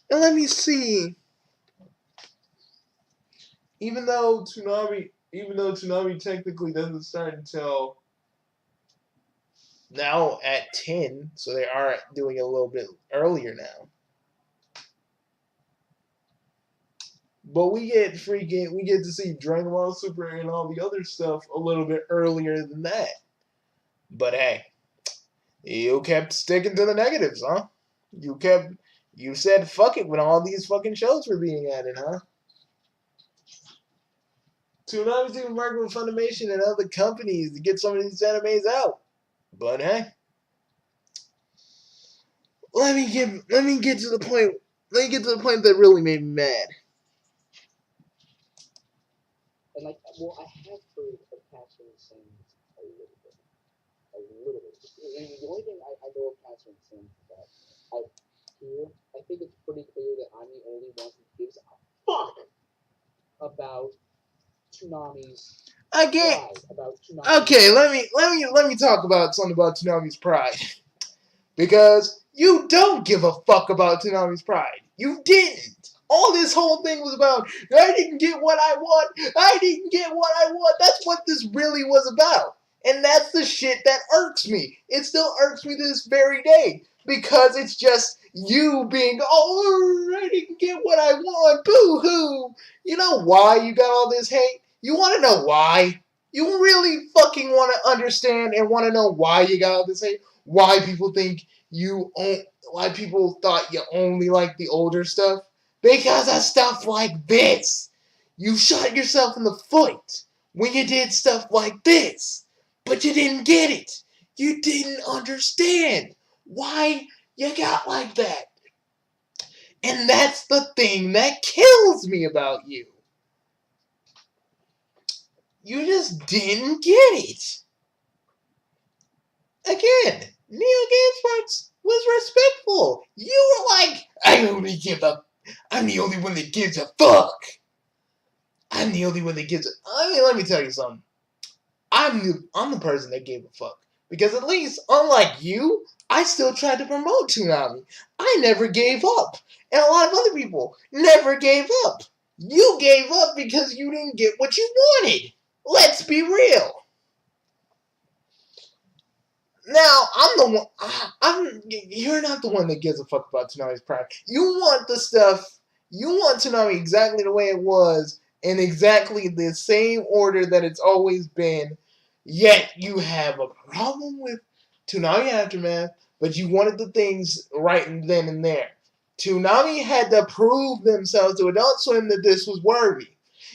And let me see. Even though Toonami technically doesn't start until now at 10, so they are doing it a little bit earlier now. But we get to see Dragon Ball Super and all the other stuff a little bit earlier than that. But hey, you kept sticking to the negatives, huh? You said fuck it when all these fucking shows were being added, huh? Toonami's even working with Funimation and other companies to get some of these animes out. But hey, let me get to the point. Let me get to the point that really made me mad. And like, well, I have heard of Catherine Sins a little bit. I mean, the only thing I know of Catherine Sins is that I think it's pretty clear that I'm the only one who gives a fuck about Toonami's Again, pride. About Toonami's okay, let me talk about something about Toonami's pride. Because you don't give a fuck about Toonami's pride. You didn't. All this whole thing was about, I didn't get what I want. I didn't get what I want. That's what this really was about. And that's the shit that irks me. It still irks me to this very day. Because it's just you being, oh, I didn't get what I want. Boo-hoo. You know why you got all this hate? You want to know why? You really fucking want to understand and want to know why you got all this hate? Why people think why people thought you only like the older stuff? Because of stuff like this. You shot yourself in the foot when you did stuff like this. But you didn't get it. You didn't understand why you got like that. And that's the thing that kills me about you. You just didn't get it. Again, Neo GameSports was respectful. You were like, I'm the only one that gives a fuck. I'm the only one that gives a. I mean, let me tell you something. I'm the person that gave a fuck. Because at least, unlike you, I still tried to promote Toonami. I never gave up. And a lot of other people never gave up. You gave up because you didn't get what you wanted. Let's be real. Now, I'm the one. You're not the one that gives a fuck about Toonami's pride. You want the stuff. You want Toonami exactly the way it was, in exactly the same order that it's always been. Yet you have a problem with Toonami Aftermath, but you wanted the things right then and there. Toonami had to prove themselves to Adult Swim that this was worthy.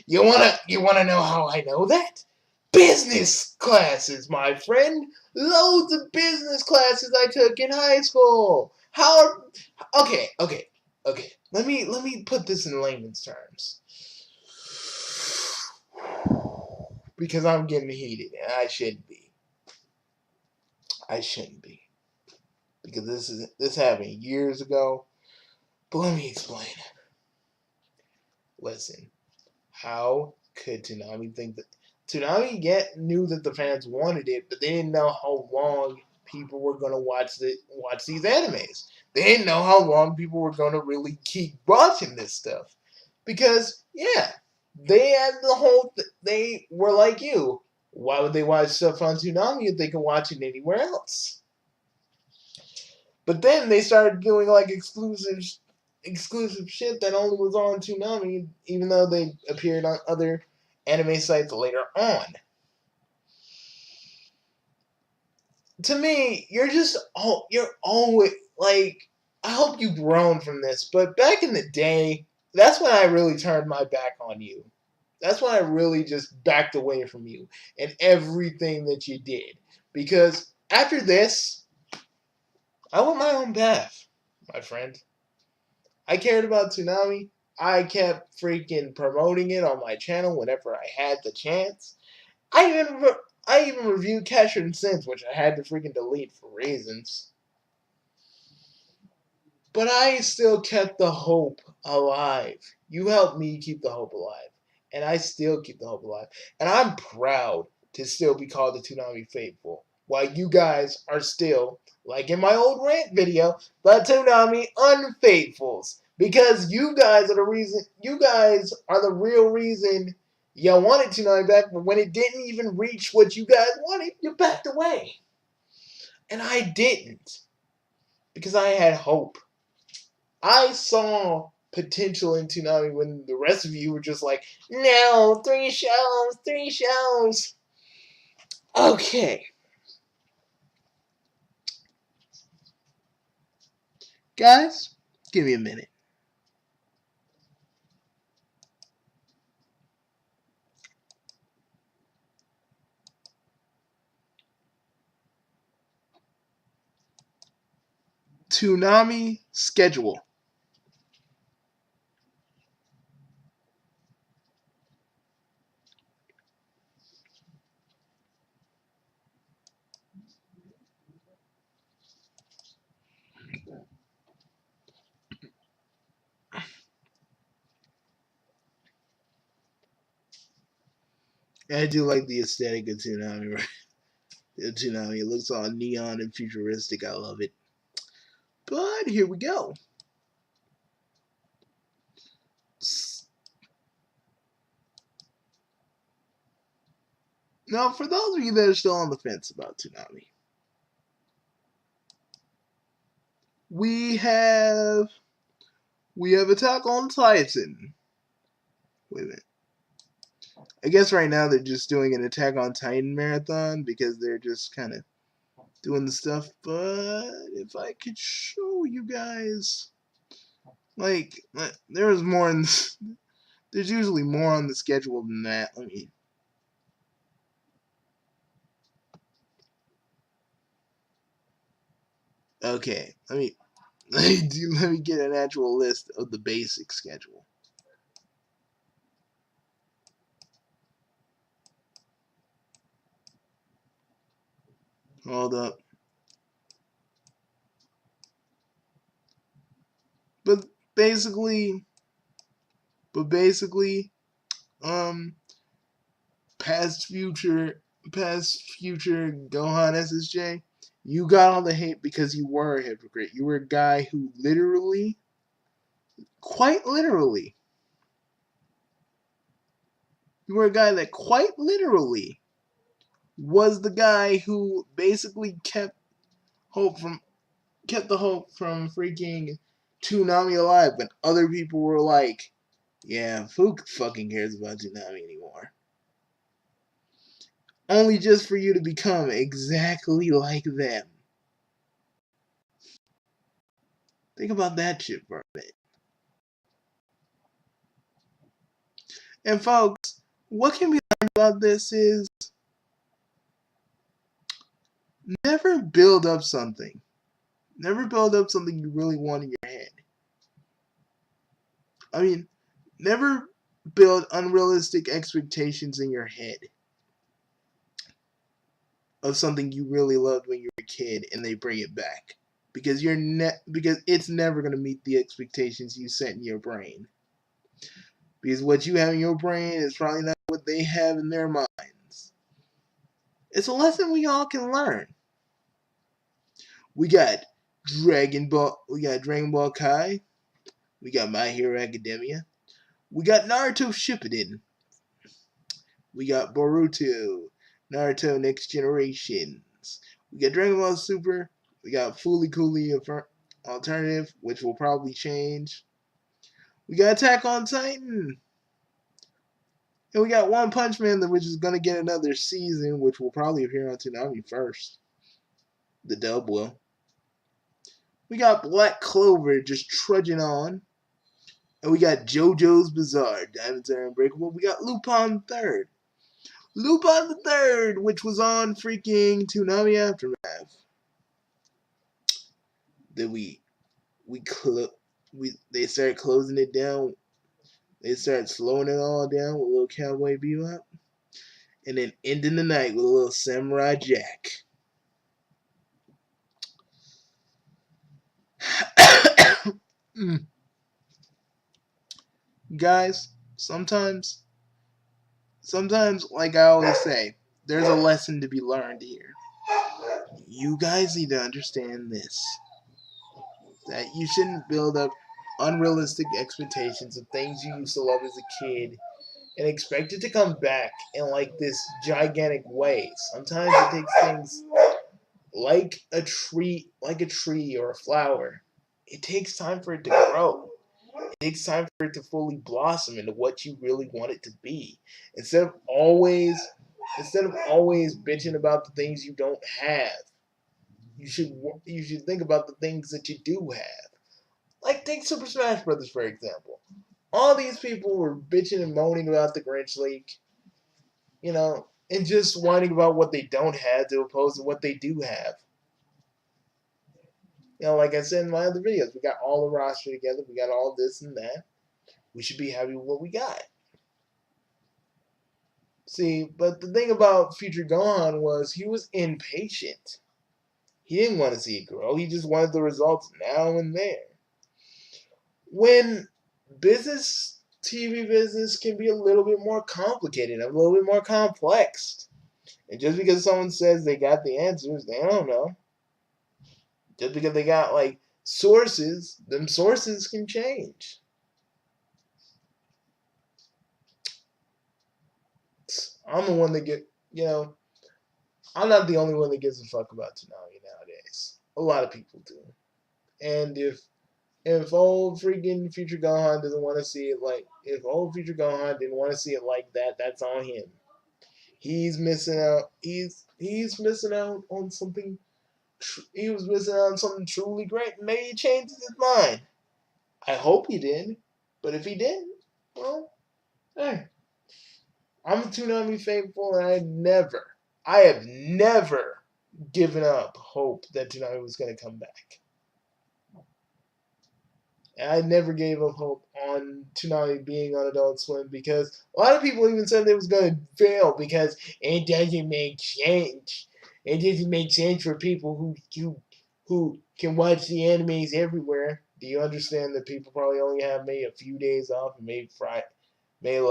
You wanna know how I know that? Business classes, my friend. Loads of business classes I took in high school. Okay. Let me put this in layman's terms. Because I'm getting heated and I shouldn't be. Because this happened years ago. But let me explain. Listen, how could Toonami think that Toonami knew that the fans wanted it, but they didn't know how long people were going to watch these animes. They didn't know how long people were going to really keep watching this stuff. Because, yeah, they had they were like you. Why would they watch stuff on Toonami if they could watch it anywhere else? But then they started doing like exclusive shit that only was on Toonami, even though they appeared on other anime sites later on. To me, you're always like, I hope you've grown from this, but back in the day, that's when I really turned my back on you. That's when I really just backed away from you and everything that you did. Because after this, I went my own path, my friend. I cared about Toonami. I kept freaking promoting it on my channel whenever I had the chance. I even I even reviewed Catcher and Sense, which I had to freaking delete for reasons. But I still kept the hope alive. You helped me keep the hope alive. And I still keep the hope alive. And I'm proud to still be called the Toonami Faithful. While you guys are still, like in my old rant video, the Toonami Unfaithfuls. Because you guys are the reason, you guys are the real reason you wanted Toonami back, but when it didn't even reach what you guys wanted, you backed away. And I didn't. Because I had hope. I saw potential in Toonami when the rest of you were just like, no, 3 shows, 3 shows. Okay. Guys, give me a minute. Toonami schedule. I do like the aesthetic of Toonami, right? Toonami, it looks all neon and futuristic. I love it. But here we go. Now, for those of you that are still on the fence about Toonami, we have Attack on Titan. Wait a minute. I guess right now they're just doing an Attack on Titan marathon because they're just kind of doing the stuff. But if I could show you guys, like, there was more in this, there's usually more on the schedule than that. Let me. Okay, let me get an actual list of the basic schedule. Hold up. But basically, um, past future Gohan SSJ, you got all the hate because you were a hypocrite. You were a guy who literally, quite literally, you were a guy that quite literally was the guy who basically kept the hope from freaking Toonami alive when other people were like, yeah, who fucking cares about Toonami anymore? Only just for you to become exactly like them. Think about that shit for a minute. And folks, what can be learned about this is never build up something. Never build up something you really want in your head. I mean, never build unrealistic expectations in your head of something you really loved when you were a kid and they bring it back. Because because it's never going to meet the expectations you set in your brain. Because what you have in your brain is probably not what they have in their minds. It's a lesson we all can learn. We got Dragon Ball Kai. We got My Hero Academia. We got Naruto Shippuden. We got Boruto, Naruto Next Generations. We got Dragon Ball Super. We got Fooly Cooly Alternative, which will probably change. We got Attack on Titan. And we got One Punch Man, which is going to get another season, which will probably appear on Toonami first. The dub will. We got Black Clover just trudging on. And we got JoJo's Bizarre, Diamonds Are Unbreakable. We got Lupin III. Lupin the Third, which was on freaking Toonami Aftermath. Then they started closing it down. They started slowing it all down with little Cowboy Bebop. and then ending the night with a little Samurai Jack. Guys, sometimes, like I always say, there's a lesson to be learned here. You guys need to understand this: that you shouldn't build up unrealistic expectations of things you used to love as a kid and expect it to come back in like this gigantic way. Sometimes it takes things like a tree or a flower. It takes time for it to grow. It takes time for it to fully blossom into what you really want it to be. Instead of always instead of always bitching about the things you don't have, you should think about the things that you do have. Like take Super Smash Brothers for example. All these people were bitching and moaning about the Grinch leak, and just whining about what they don't have to oppose to what they do have. Like I said in my other videos, we got all the roster together, we got all this and that. We should be happy with what we got. See, but the thing about Future Gohan was he was impatient. He didn't want to see it grow. He just wanted the results now and there. When TV business can be a little bit more complicated, a little bit more complex. And just because someone says they got the answers, they don't know. Just because they got like sources, them sources can change. I'm the one that I'm not the only one that gives a fuck about Toonami nowadays. A lot of people do. And if old freaking Future Gohan doesn't want to see it if old Future Gohan didn't want to see it like that, that's on him. He's missing out. He's missing out on something. He was missing out on something truly great. Maybe he changes his mind. I hope he did. But if he didn't, well, hey. I'm a Toonami faithful, and I have never given up hope that Toonami was going to come back. And I never gave up hope on Toonami being on Adult Swim because a lot of people even said it was going to fail because it doesn't make sense. It doesn't make sense for people who can watch the animes everywhere. Do you understand that people probably only have maybe a few days off and maybe Friday, maybe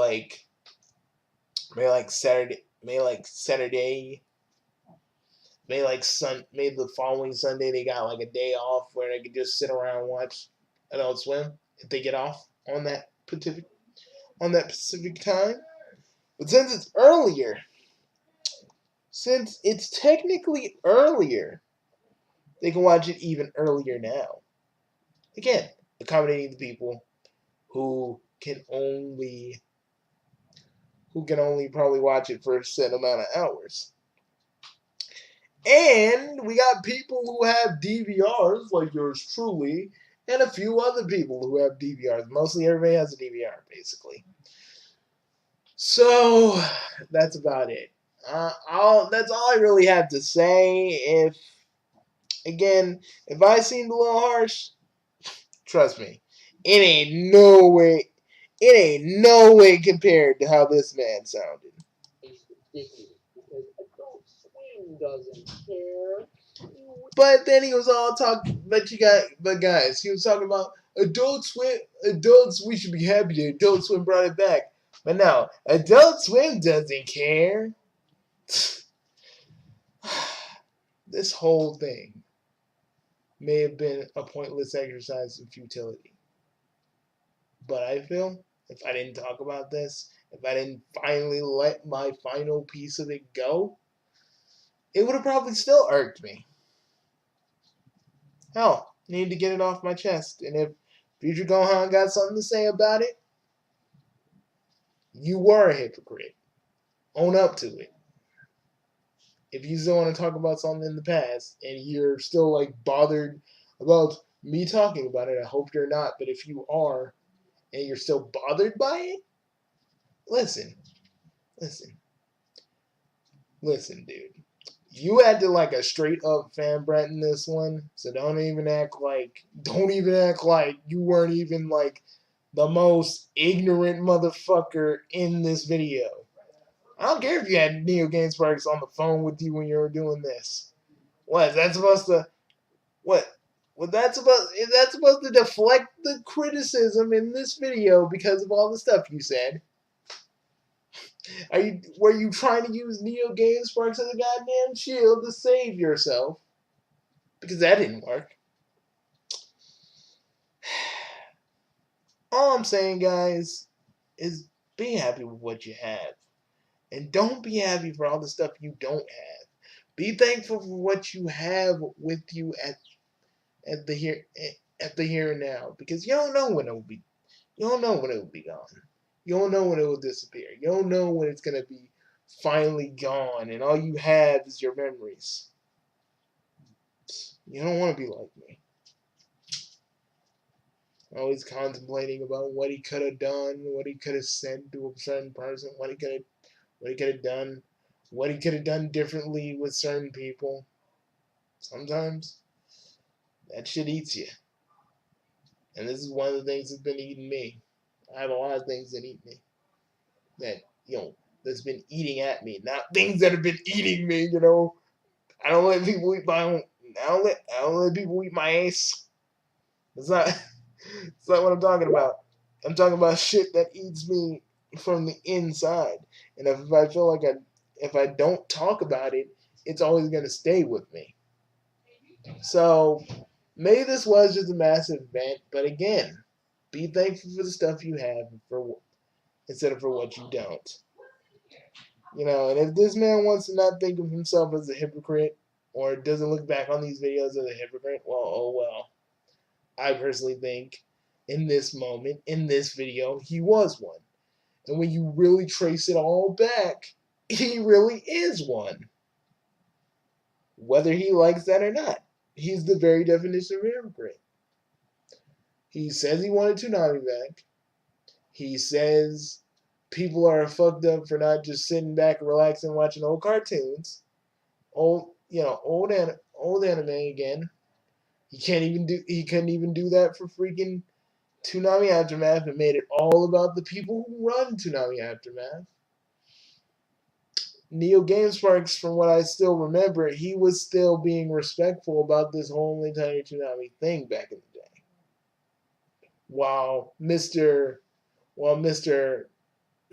Saturday, maybe the following Sunday they got like a day off where they could just sit around and watch Adult Swim if they get off on that Pacific time. But since it's technically earlier, they can watch it even earlier now. Again, accommodating the people who can only probably watch it for a set amount of hours. And we got people who have DVRs, like yours truly, and a few other people who have DVRs. Mostly everybody has a DVR, basically. So, that's about it. That's all I really have to say. If I seemed a little harsh, trust me, it ain't no way compared to how this man sounded. It's ridiculous because Adult Swim doesn't care. But then he was all talking. But guys, he was talking about Adult Swim. Adults, we should be happy that Adult Swim brought it back. But now, Adult Swim doesn't care. This whole thing may have been a pointless exercise in futility. But I feel if I didn't talk about this, if I didn't finally let my final piece of it go, it would have probably still irked me. Hell, I need to get it off my chest. And if Future Gohan got something to say about it, you were a hypocrite. Own up to it. If you still want to talk about something in the past and you're still like bothered about me talking about it, I hope you're not. But if you are and you're still bothered by it, listen, dude. You acted like a straight up fan brat in this one, so don't even act like you weren't even like the most ignorant motherfucker in this video. I don't care if you had Neo GameSparks on the phone with you when you were doing this. What is that supposed to? What? Is that supposed to deflect the criticism in this video because of all the stuff you said? Were you trying to use Neo GameSparks as a goddamn shield to save yourself? Because that didn't work. All I'm saying, guys, is be happy with what you have. And don't be happy for all the stuff you don't have. Be thankful for what you have with you at the here and now, because you don't know when it will be. You don't know when it will be gone. You don't know when it will disappear. You don't know when it's gonna be finally gone, and all you have is your memories. You don't want to be like me. Always contemplating about what he could have done, what he could have said to a certain person, what he could have done, what he could have done differently with certain people. Sometimes that shit eats you. And this is one of the things that's been eating me. I have a lot of things that eat me. That's been eating at me. Not things that have been eating me, I don't let people eat my own. I don't let people eat my ass. It's not it's not what I'm talking about. I'm talking about shit that eats me from the inside. And if I feel like if I don't talk about it, it's always gonna stay with me. So maybe this was just a massive event, but again, be thankful for the stuff you have instead of for what you don't. And if this man wants to not think of himself as a hypocrite or doesn't look back on these videos as a hypocrite, well, oh well. I personally think in this moment, in this video, he was one. And when you really trace it all back, he really is one. Whether he likes that or not. He's the very definition of a hypocrite. He says he wanted Toonami back. He says people are fucked up for not just sitting back and relaxing watching old cartoons. Old anime again. He couldn't even do that for freaking Toonami Aftermath, and made it all about the people who run Toonami Aftermath. Neo GameSparks, from what I still remember, he was still being respectful about this whole entire Toonami thing back in the day. While Mr.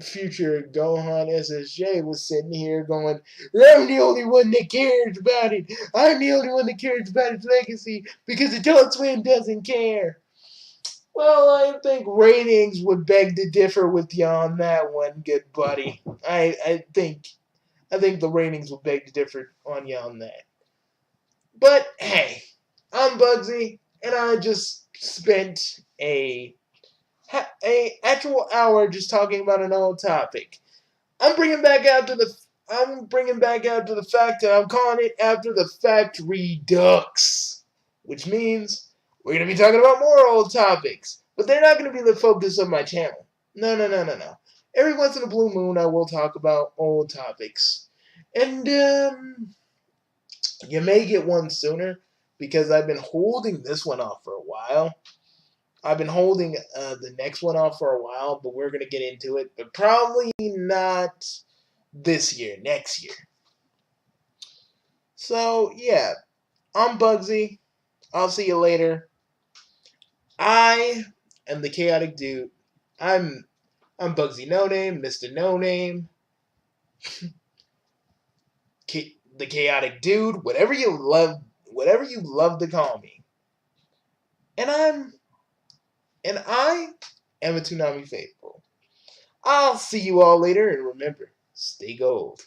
Future Gohan SSJ was sitting here going, I'm the only one that cares about it. I'm the only one that cares about its legacy because Adult Swim doesn't care. Well, I think ratings would beg to differ with you on that one, good buddy. I think the ratings would beg to differ on you on that. But hey, I'm Bugsy, and I just spent a actual hour just talking about an old topic. I'm bringing back out to the fact that I'm calling it after the fact Redux, which means we're gonna be talking about more old topics, but they're not gonna be the focus of my channel. No. Every once in a blue moon, I will talk about old topics, and you may get one sooner because I've been holding this one off for a while. I've been holding the next one off for a while, but we're going to get into it. But probably not this year, next year. So, yeah. I'm Bugsy. I'll see you later. I am the chaotic dude. I'm Bugsy No Name, Mr. No Name. The chaotic dude, whatever you love to call me. And I am a Toonami faithful. I'll see you all later, and remember, stay gold.